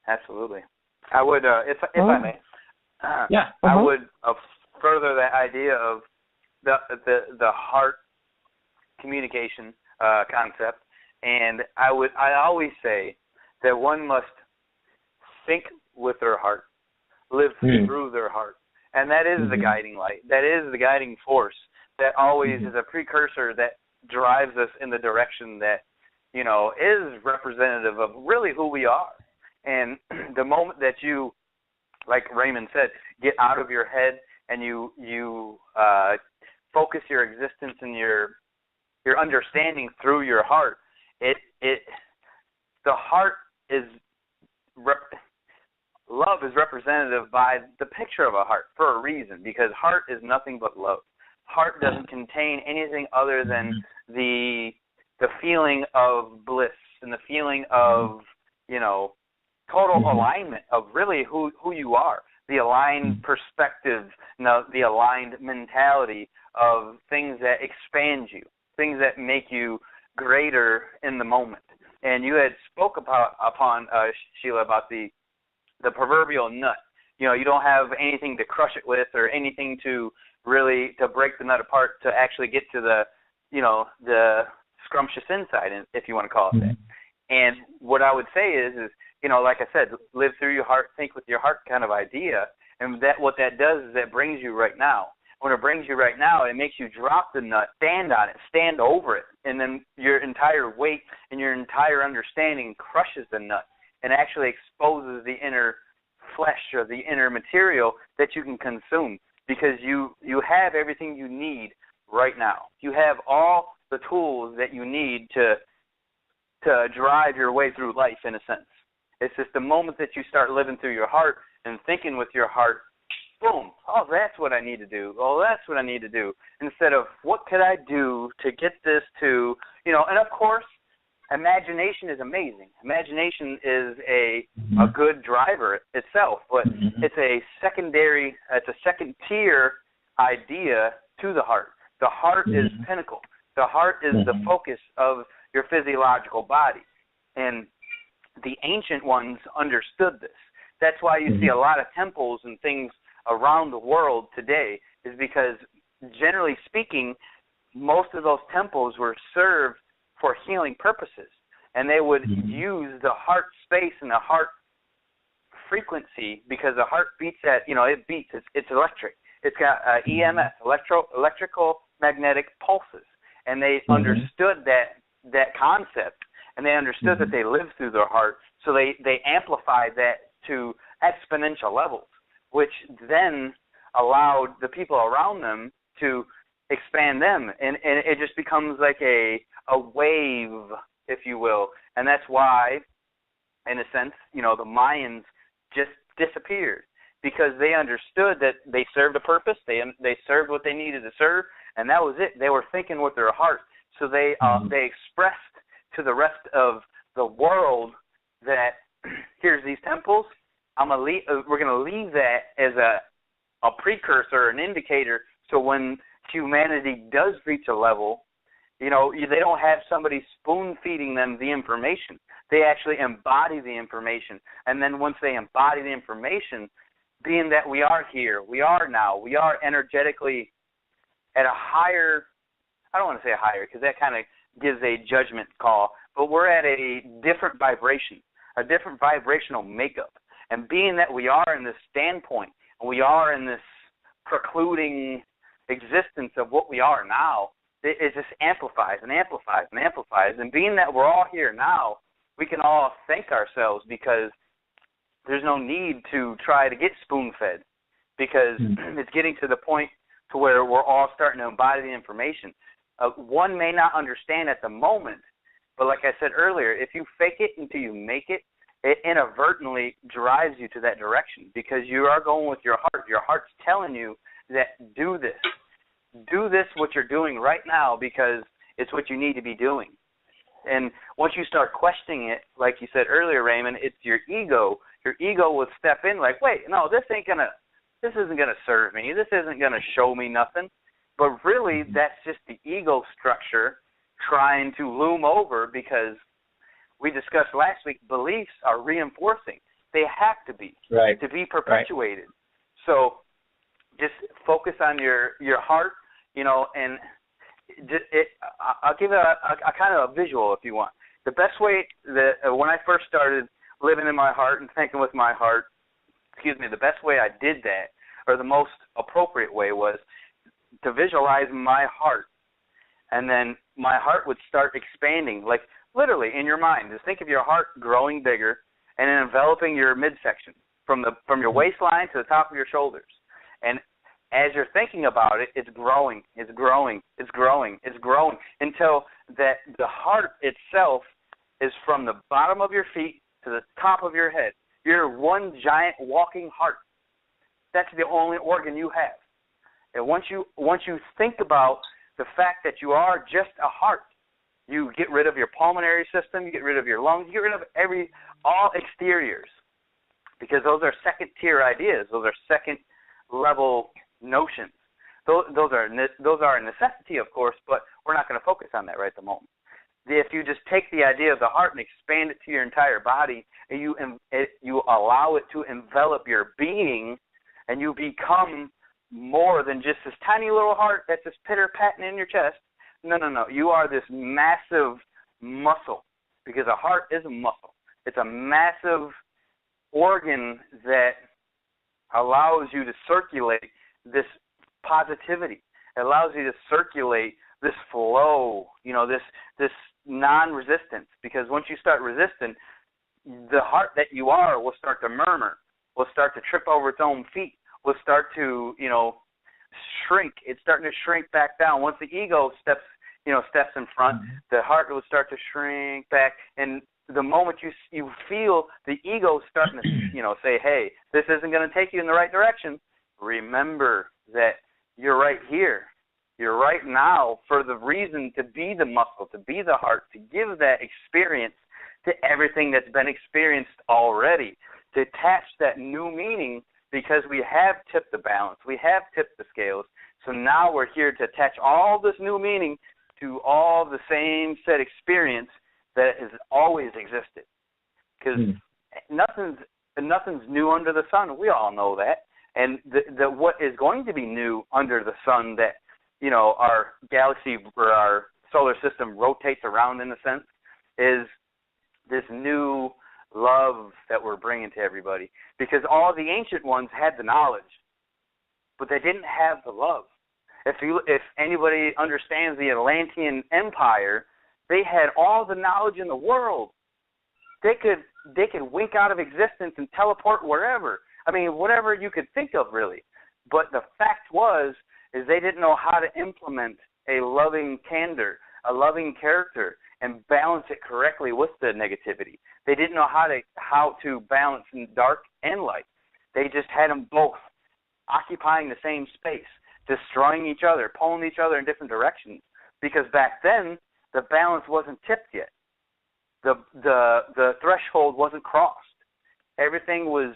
Absolutely. I would, if I may, I would further that idea of the heart communication concept, and I always say that one must think with their heart, live through their heart, and that is the guiding light. That is the guiding force that always is a precursor that drives us in the direction that, is representative of really who we are. And the moment that you, like Raymond said, get out of your head and you focus your existence and your understanding through your heart, the heart is love is representative by the picture of a heart for a reason, because heart is nothing but love. Heart doesn't contain anything other than the feeling of bliss and the feeling of, total alignment of really who you are, the aligned perspective, the aligned mentality of things that expand you, things that make you greater in the moment. And you had spoke upon Sheila, about the proverbial nut. You don't have anything to crush it with or anything to really to break the nut apart to actually get to the scrumptious inside, if you want to call it that. And what I would say is like I said, live through your heart, think with your heart kind of idea. And that what that does is that brings you right now. When it brings you right now, it makes you drop the nut, stand on it, stand over it, and then your entire weight and your entire understanding crushes the nut and actually exposes the inner flesh or the inner material that you can consume, because you have everything you need right now. You have all the tools that you need to drive your way through life, in a sense. It's just the moment that you start living through your heart and thinking with your heart, boom, oh, that's what I need to do. Oh, that's what I need to do. Instead of what could I do to get this to, and of course, imagination is amazing. Imagination is a good driver itself, but it's a second tier idea to the heart. The heart is pinnacle. The heart is the focus of your physiological body. And the ancient ones understood this. That's why you see a lot of temples and things around the world today, is because, generally speaking, most of those temples were served for healing purposes. And they would use the heart space and the heart frequency, because the heart beats at, it beats. It's electric. It's got EMF, electrical magnetic pulses. And they understood that concept, and they understood that they lived through their heart. So they amplified that to exponential levels, which then allowed the people around them to expand them. And it just becomes like a wave, if you will. And that's why, in a sense, the Mayans just disappeared. because they understood that they served a purpose, they served what they needed to serve, and that was it. They were thinking with their heart. So they expressed to the rest of the world that here's these temples. We're going to leave that as a precursor, an indicator, so when humanity does reach a level, they don't have somebody spoon-feeding them the information. They actually embody the information. And then once they embody the information, being that we are here, we are now, we are energetically at a higher, I don't want to say higher because that kind of gives a judgment call, but we're at a different vibration, a different vibrational makeup. And being that we are in this standpoint, and we are in this precluding existence of what we are now, it just amplifies and amplifies and amplifies. And being that we're all here now, we can all thank ourselves because there's no need to try to get spoon-fed, because it's getting to the point to where we're all starting to embody the information. One may not understand at the moment, but like I said earlier, if you fake it until you make it, it inadvertently drives you to that direction because you are going with your heart. Your heart's telling you that do this. Do this, what you're doing right now, because it's what you need to be doing. And once you start questioning it, like you said earlier, Raymond, it's your ego. Your ego will step in like, wait, no, this isn't gonna serve me. This isn't gonna show me nothing. But really, that's just the ego structure trying to loom over, because we discussed last week, beliefs are reinforcing. They have to be, to be perpetuated. Right. So just focus on your heart, and I'll give a kind of a visual if you want. The best way that when I first started living in my heart and thinking with my heart, the best way I did that, or the most appropriate way, was to visualize my heart, and then my heart would start expanding, like literally in your mind. Just think of your heart growing bigger and enveloping your midsection from your waistline to the top of your shoulders. And as you're thinking about it, it's growing, it's growing, it's growing, it's growing, until that the heart itself is from the bottom of your feet to the top of your head. You're one giant walking heart. That's the only organ you have. And once you think about the fact that you are just a heart, you get rid of your pulmonary system, you get rid of your lungs, you get rid of all exteriors, because those are second-tier ideas. Those are second-level notions. Those are a necessity, of course, but we're not going to focus on that right at the moment. If you just take the idea of the heart and expand it to your entire body, and you allow it to envelop your being, and you become more than just this tiny little heart that's just pitter-patting in your chest. No. You are this massive muscle, because a heart is a muscle. It's a massive organ that allows you to circulate this positivity. It allows you to circulate this flow, this non-resistance, because once you start resisting, the heart that you are will start to murmur, will start to trip over its own feet, will start to, shrink. It's starting to shrink back down. Once the ego steps in front, the heart will start to shrink back, and the moment you feel the ego starting to, say, hey, this isn't going to take you in the right direction, remember that you're right here. You're right now for the reason to be the muscle, to be the heart, to give that experience to everything that's been experienced already, to attach that new meaning, because we have tipped the balance. We have tipped the scales. So now we're here to attach all this new meaning to all the same set experience that has always existed. Because nothing's new under the sun. We all know that. And the what is going to be new under the sun that, our galaxy or our solar system rotates around, in a sense, is this new love that we're bringing to everybody. Because all the ancient ones had the knowledge, but they didn't have the love. If anybody understands the Atlantean Empire, they had all the knowledge in the world. They could wink out of existence and teleport wherever. I mean, whatever you could think of, really. But the fact is they didn't know how to implement a loving candor, a loving character, and balance it correctly with the negativity. They didn't know how to balance in dark and light. They just had them both occupying the same space, destroying each other, pulling each other in different directions. Because back then, the balance wasn't tipped yet. The threshold wasn't crossed. Everything was,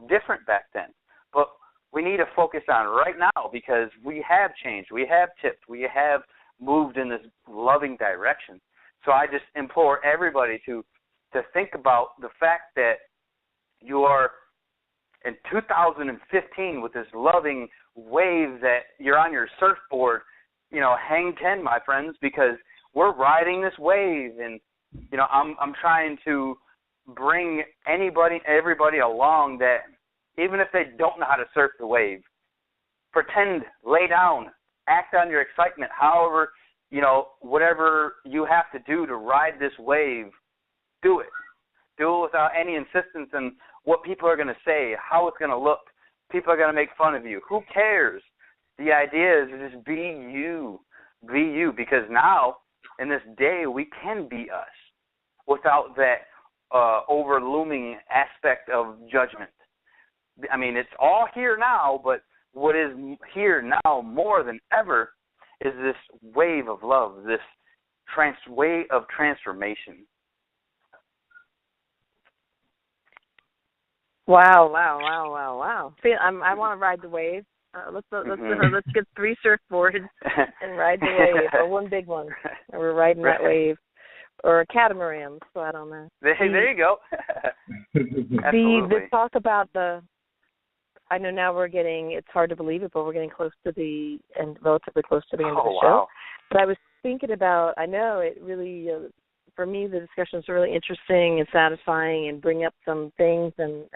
different back then. But we need to focus on right now because we have changed. We have tipped. We have moved in this loving direction. So I just implore everybody to think about the fact that you are in 2015 with this loving wave that you're on your surfboard, hang 10, my friends, because we're riding this wave. And, I'm trying to bring everybody along that even if they don't know how to surf the wave, pretend, lay down, act on your excitement, however, whatever you have to do to ride this wave, do it. Do it without any insistence on what people are going to say, how it's going to look. People are going to make fun of you. Who cares? The idea is to just be you. Be you, because now, in this day, we can be us without that over-looming aspect of judgment. I mean, it's all here now, but what is here now more than ever is this wave of love, this wave of transformation. Wow. See, I want to ride the wave. Let's get 3 surfboards and ride the wave, or one big one. And we're riding that wave. Or a catamaran, so I don't know. There you go. The talk about I know now it's hard to believe it, but we're getting relatively close to the end of the show. Wow. But I was thinking about, I know it really, for me, the discussions are really interesting and satisfying and bring up some things and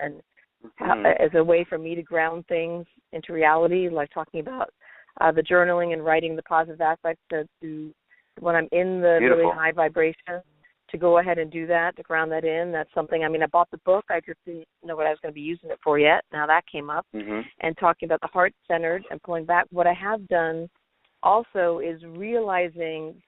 as a way for me to ground things into reality, like talking about the journaling and writing the positive aspects to when I'm in the Beautiful. really high vibration, to go ahead and do that, to ground that in. That's something, I bought the book. I just didn't know what I was going to be using it for yet. Now that came up. And talking about the heart-centered and pulling back. What I have done also is realizing,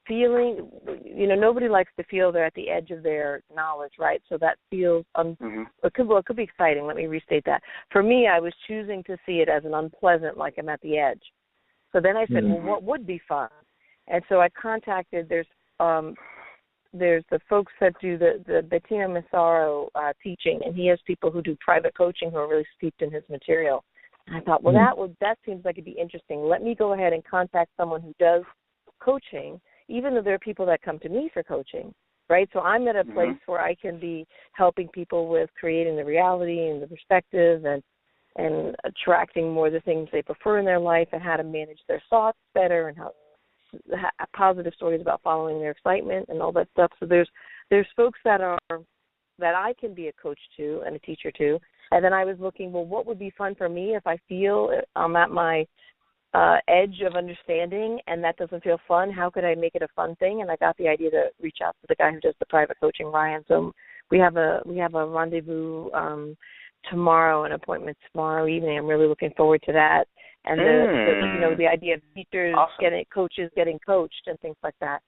feeling, nobody likes to feel they're at the edge of their knowledge, right? So that feels, it could be exciting. Let me restate that. For me, I was choosing to see it as an unpleasant, like I'm at the edge. So then I said, well, what would be fun? And so I contacted, there's the folks that do the Bettina Massaro teaching, and he has people who do private coaching who are really steeped in his material. And I thought, well, that seems like it'd be interesting. Let me go ahead and contact someone who does coaching, even though there are people that come to me for coaching, right? So I'm at a place where I can be helping people with creating the reality and the perspective and attracting more of the things they prefer in their life and how to manage their thoughts better and how positive stories about following their excitement and all that stuff. So there's folks that I can be a coach to and a teacher to. And then I was looking, well, what would be fun for me if I feel I'm at my edge of understanding and that doesn't feel fun? How could I make it a fun thing? And I got the idea to reach out to the guy who does the private coaching, Ryan. So we have a rendezvous tomorrow, an appointment tomorrow evening. I'm really looking forward to that. And the idea of teachers coaches getting coached and things like that.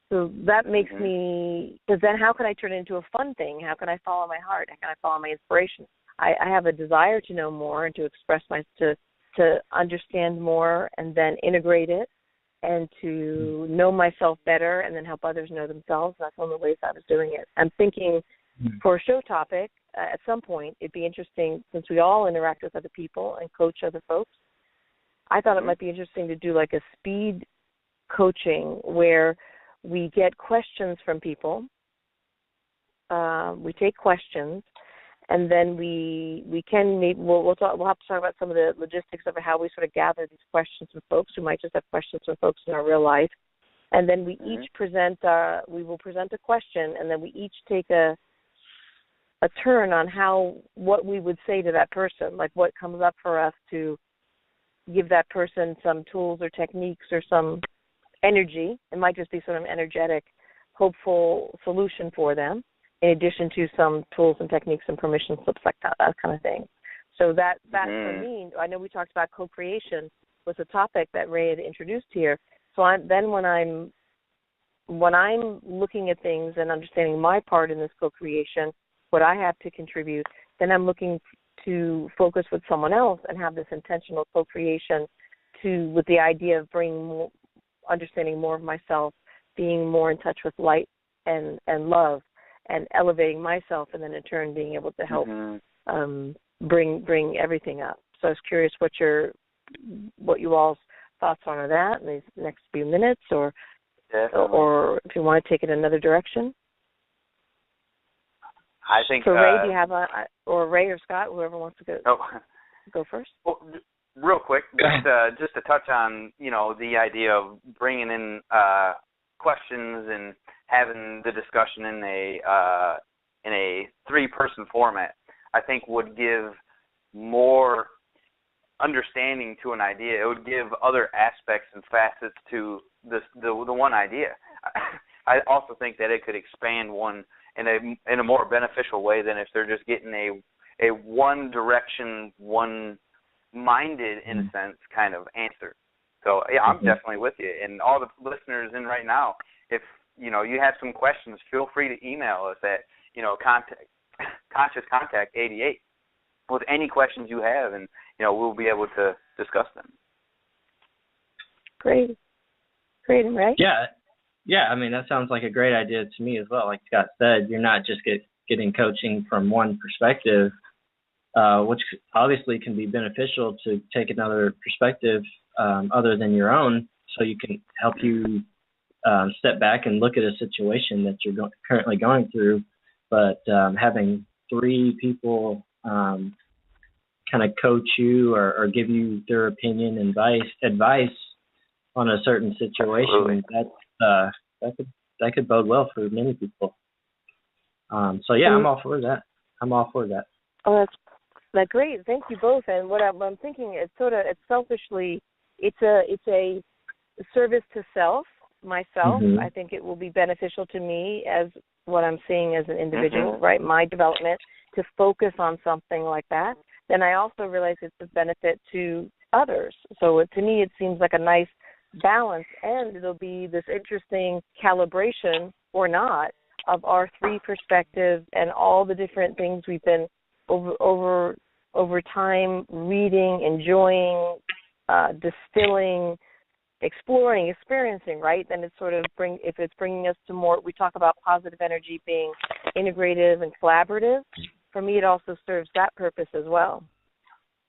So that makes me, because then how can I turn it into a fun thing? How can I follow my heart? How can I follow my inspiration? I have a desire to know more and to express to understand more and then integrate it and to know myself better and then help others know themselves. That's one of the ways I was doing it. I'm thinking for a show topic, at some point, it'd be interesting, since we all interact with other people and coach other folks, I thought it might be interesting to do like a speed coaching where we get questions from people. We take questions, and then we'll have to talk about some of the logistics of how we sort of gather these questions from folks who might just have questions from folks in our real life, and then we each we will present a question, and then we each take a turn on what we would say to that person, like what comes up for us to give that person some tools or techniques or some energy. It might just be sort of an energetic, hopeful solution for them, in addition to some tools and techniques and permission slips like that kind of thing. So that for me, I know we talked about co-creation was a topic that Ray had introduced here. So when I'm looking at things and understanding my part in this co-creation, what I have to contribute, then I'm looking to focus with someone else and have this intentional co-creation with the idea of understanding more of myself, being more in touch with light and love, and elevating myself, and then in turn being able to help bring everything up. So I was curious what you all's thoughts on that in these next few minutes, or if you want to take it another direction. I think. So Ray, do you have or Ray or Scott, whoever wants to go first? Well, real quick, just to touch on the idea of bringing in questions and having the discussion in a 3-person format, I think would give more understanding to an idea. It would give other aspects and facets to the one idea. I also think that it could expand one in a more beneficial way than if they're just getting a one direction, one minded in a sense kind of answer. So yeah, I'm definitely with you. And all the listeners in right now, if you have some questions, feel free to email us at Conscious Contact 88 with any questions you have, and we'll be able to discuss them. Great, and Ray? Yeah. I mean, that sounds like a great idea to me as well. Like Scott said, you're not just getting coaching from one perspective, which obviously can be beneficial to take another perspective other than your own, so you can help you step back and look at a situation that you're currently going through. But having 3 people kind of coach you or give you their opinion and advice on a certain situation, that could bode well for many people. So yeah, I'm all for that. Oh, that's great. Thank you both. And what I'm thinking is it's selfishly, it's a service to myself. I think it will be beneficial to me as what I'm seeing as an individual, right? My development to focus on something like that. Then I also realize it's a benefit to others. So to me, it seems like a nice balance, and it'll be this interesting calibration or not of our 3 perspectives and all the different things we've been over time reading, enjoying, distilling, exploring, experiencing, right? Then it's if it's bringing us to more, we talk about positive energy being integrative and collaborative. For me, it also serves that purpose as well.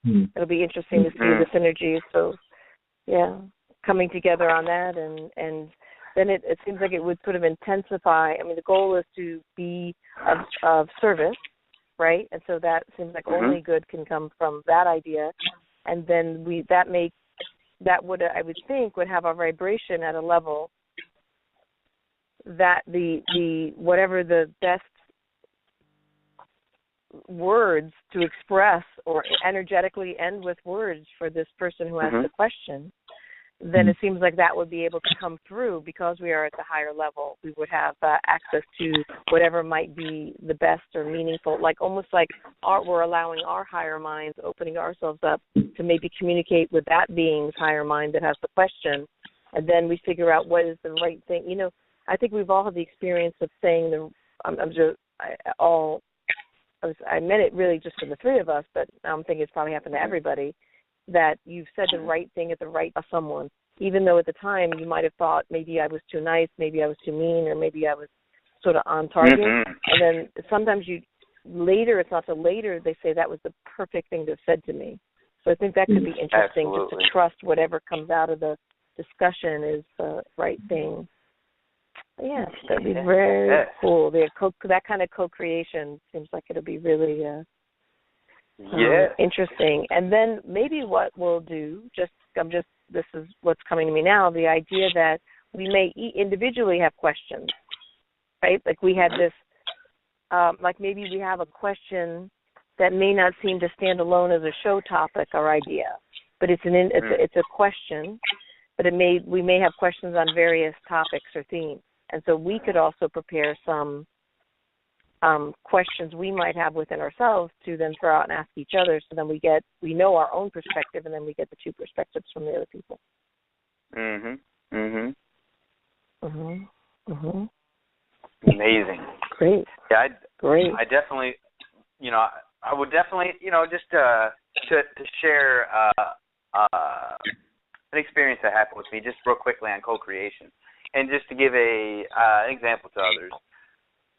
It'll be interesting to see the synergy. So, yeah, coming together on that, and then it seems like it would sort of intensify. I mean, the goal is to be of service, right? And so that seems like only good can come from that idea, and then that would, I would think, would have a vibration at a level that the whatever the best words to express or energetically end with words for this person who asked the question, then it seems like that would be able to come through because we are at the higher level. We would have access to whatever might be the best or meaningful, like almost like we're allowing our higher minds, opening ourselves up to maybe communicate with that being's higher mind that has the question, and then we figure out what is the right thing. I think we've all had the experience of saying I meant it really just for the 3 of us, but I'm thinking it's probably happened to everybody, that you've said the right thing at the right of someone, even though at the time you might have thought maybe I was too nice, maybe I was too mean, or maybe I was sort of on target. And then sometimes it's not till later they say that was the perfect thing to have said to me. So I think that could be interesting, just to trust whatever comes out of the discussion is the right thing. Yeah, that'd be very cool. That kind of co-creation seems like it'll be really interesting. And then maybe what we'll do, this is what's coming to me now, the idea that we may individually have questions, right? Like we had this, like maybe we have a question that may not seem to stand alone as a show topic or idea, but it's a question, but we may have questions on various topics or themes. And so we could also prepare some questions we might have within ourselves to then throw out and ask each other. So then we know our own perspective, and then we get the 2 perspectives from the other people. Amazing. Great. Yeah, Great. I definitely, I would definitely, just to share an experience that happened with me just real quickly on co-creation, and just to give an example to others.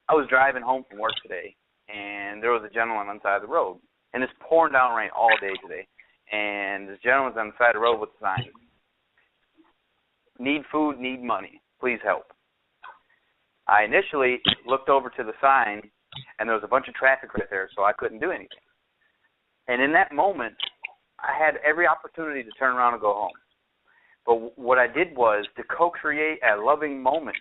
I was driving home from work today, and there was a gentleman on the side of the road, and it's pouring down rain all day today, and this gentleman's on the side of the road with a sign: "Need food, need money, please help." I initially looked over to the sign, and there was a bunch of traffic right there, so I couldn't do anything. And in that moment, I had every opportunity to turn around and go home. But what I did was, to co-create a loving moment,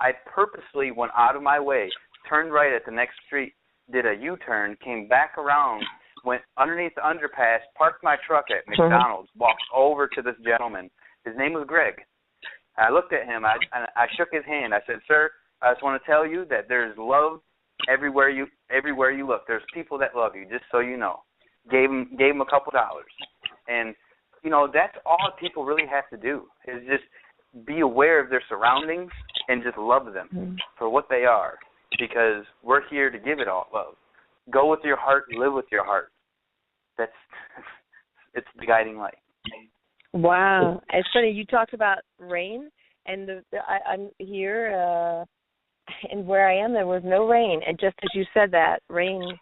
I purposely went out of my way, turned right at the next street, did a U-turn, came back around, went underneath the underpass, parked my truck at McDonald's, walked over to this gentleman. His name was Greg. I looked at him. I shook his hand. I said, "Sir, I just want to tell you that there's love everywhere you look. There's people that love you, just so you know." Gave him a couple dollars. And, that's all people really have to do, is just be aware of their surroundings and just love them for what they are, because we're here to give it all love. Go with your heart, live with your heart. It's the guiding light. Wow. It's funny, you talked about rain, and I'm here, and where I am, there was no rain. And just as you said that, rain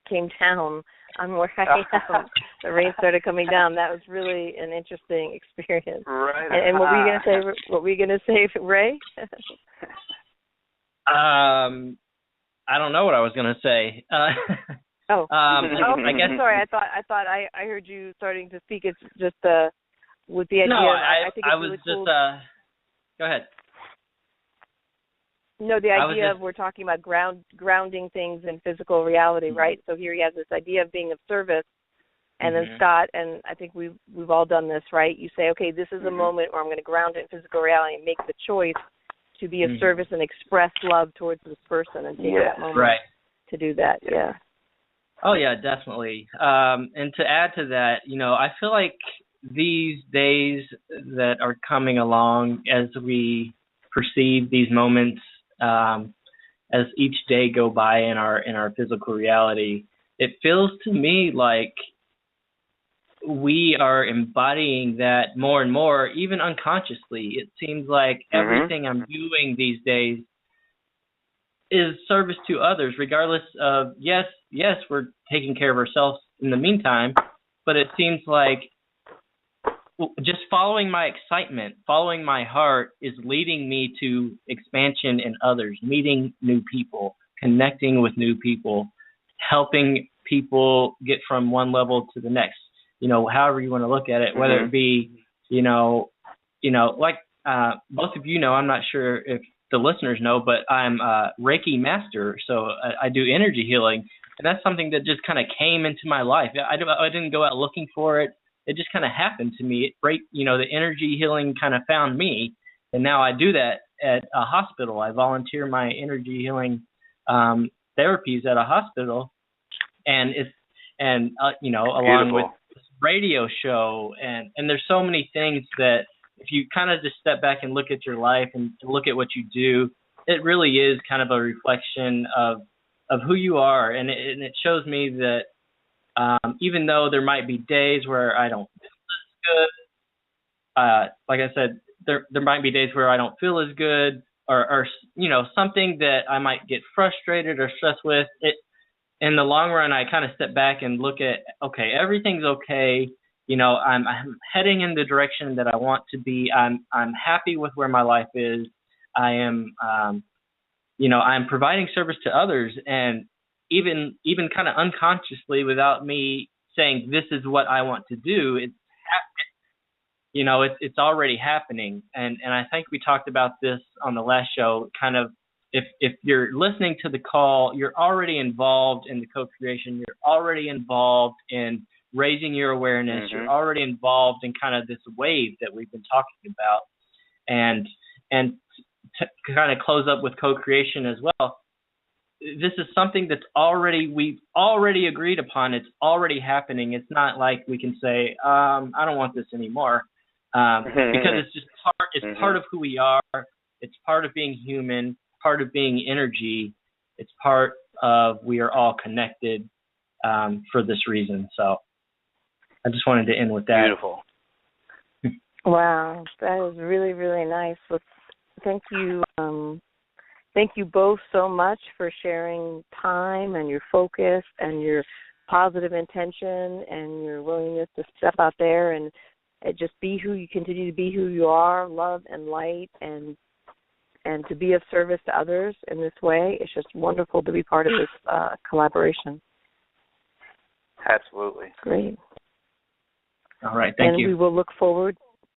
came down on where I am. The rain started coming down. That was really an interesting experience. Right. And what were you going to say? What were you going to say, Ray? I don't know what I was going to say. I guess. guess. Sorry, I thought I heard you starting to speak. It's just with the idea. No, I think it's I was really just. cool. Go ahead. No, the idea of we're talking about grounding things in physical reality, right? So here he has this idea of being of service, and then Scott, and I think we've all done this, right? You say, okay, this is a moment where I'm going to ground it in physical reality and make the choice to be of service and express love towards this person, and take that moment to do that. Yeah. Oh yeah, definitely. And to add to that, I feel like these days that are coming along, as we perceive these moments, as each day go by in our physical reality, it feels to me like we are embodying that more and more, even unconsciously. It seems like everything I'm doing these days is service to others, regardless of, yes, we're taking care of ourselves in the meantime, but it seems like just following my excitement, following my heart is leading me to expansion in others, meeting new people, connecting with new people, helping people get from one level to the next. However you want to look at it, whether it be, like both of you know, I'm not sure if the listeners know, but I'm a Reiki master, so I do energy healing, and that's something that just kind of came into my life. I didn't go out looking for it. It just kind of happened to me. The energy healing kind of found me, and now I do that at a hospital. I volunteer my energy healing therapies at a hospital, and along with this radio show, and there's so many things that if you kind of just step back and look at your life and look at what you do, it really is kind of a reflection of who you are, and it shows me that. Even though there might be days where I don't feel as good, like I said, there might be days where I don't feel as good, or something that I might get frustrated or stressed with. In the long run, I kind of step back and look at, okay, everything's okay. I'm heading in the direction that I want to be. I'm happy with where my life is. I am, I'm providing service to others, and even kind of unconsciously, without me saying this is what I want to do, it's already happening. And I think we talked about this on the last show. Kind of, if you're listening to the call, you're already involved in the co-creation. You're already involved in raising your awareness. You're already involved in kind of this wave that we've been talking about. And to kind of close up with co-creation as well, this is something we've already agreed upon. It's already happening. It's not like we can say, I don't want this anymore, because it's just part of who we are. It's part of being human, part of being energy. It's part of we are all connected. for this reason. So I just wanted to end with that. Beautiful. Wow, that is really, really nice. Well, thank you. Thank you both so much for sharing time and your focus and your positive intention and your willingness to step out there and just be who you continue to be, who you are, love and light, and to be of service to others in this way. It's just wonderful to be part of this collaboration. Absolutely. Great. All right, thank you. And we will look forward